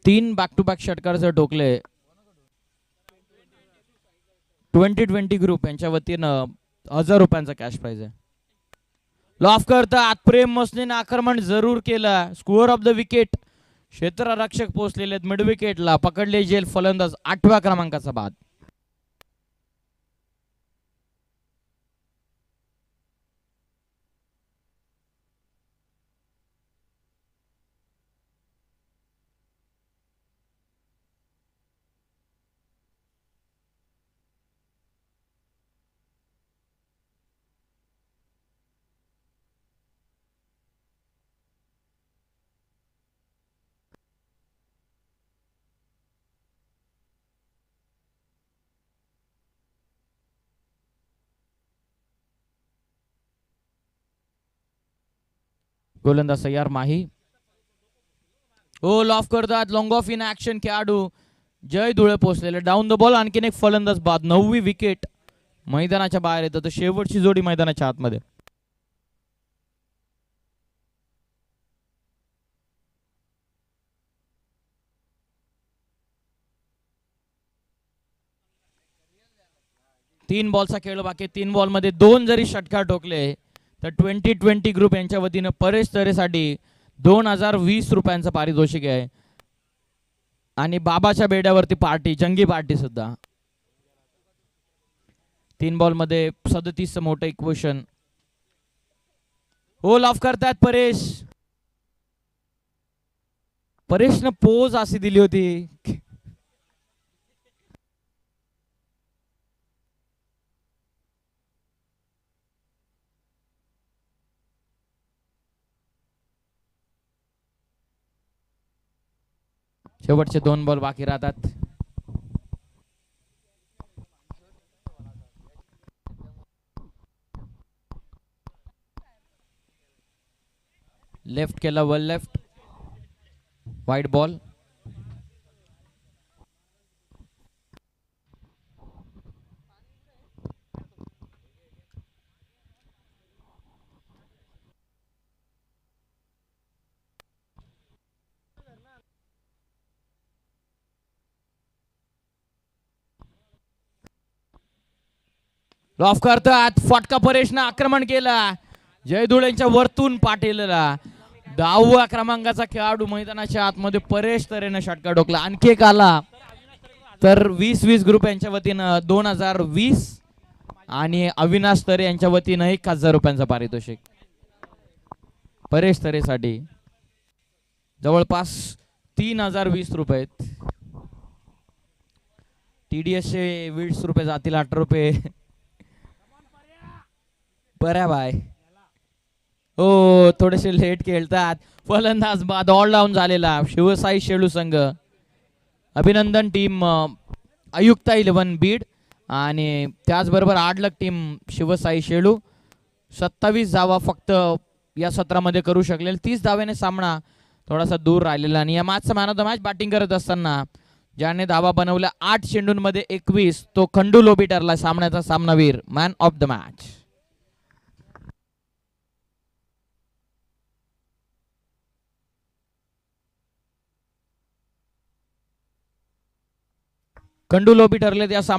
तीन बॅक टू बॅक षटकार जर ठोकले 2020 ग्रुप यांच्या वतीनं 1000 रुपयांचा कॅश प्राइज आहे. लॉफ करतात, प्रेम मसनेनं आक्रमण जरूर केलं. स्कोअर ऑफ द विकेट, क्षेत्ररक्षक पोहोचलेले आहेत मिड विकेटला, पकडले जेल, फलंदाज 8व्या क्रमांकाचा बाद. गोलंदाज तयार माही. हो, लॉफ करतात, लॉंग ऑफ इन ऍक्शन खेळाडू जय धुळे पोहोचलेले, डाऊन द बॉल. आणखीन एक फलंदाज बाद. 9वी विकेट मैदानाच्या बाहेर येतं, तर शेवटची जोडी मैदानाच्या आतमध्ये. तीन बॉलचा खेळ बाकी. 3 बॉल मध्ये 2 जरी षटकार ठोकले तर 2020 ग्रुप यांच्या वतीनं परेश तरेसाठी 2020 रुपयांचं पारितोषिक आहे. आणि बाबाच्या बेड्यावरती पार्टी, जंगी पार्टी सुद्धा. 3 बॉल मध्ये 37 मोठं इक्वेशन. हो, लॉफ करतात परेश. परेशनं पोज अशी दिली होती. शेवटचे 2 बॉल बाकी राहतात. लेफ्ट केला, वर लेफ्ट, वाईड बॉल. लॉफ करतात, फटका परेशनं आक्रमण केला. जयधुळेंच्या वरतून पाटीलला 10व्या क्रमांकाचा खेळाडू मैदानाच्या आतमध्ये परेश तरेनं षटका डोकला. आणखी एक आला तर 20-20 ग्रुप यांच्या वतीनं 2020 आणि अविनाश तरे यांच्या वतीनं 1000 रुपयांचं पारितोषिक परेश तरेसाठी. जवळपास 3020 रुपये. TDS चे 20 रुपये जातील, 8 रुपये बऱ्या बाय. हो, थोडेसे लेट खेळतात. फलंदाज बाद ऑल डाऊन झालेला शिवसाई शेळू संघ. अभिनंदन टीम आयुक्ता 11 बीड आणि त्याचबरोबर आडलक टीम शिवसाई शेळू. 27 धावा फक्त या सत्रामध्ये करू शकलेले. 30 धाव्याने सामना थोडासा दूर राहिलेला. आणि या मॅचचा man of the match batting करत असताना ज्याने धावा बनवल्या 8 चेंडूंमध्ये 21 तो खंडू लोबी ठरला सामन्याचा सामनावीर, man of the match. Khandu lobby ठरले त्या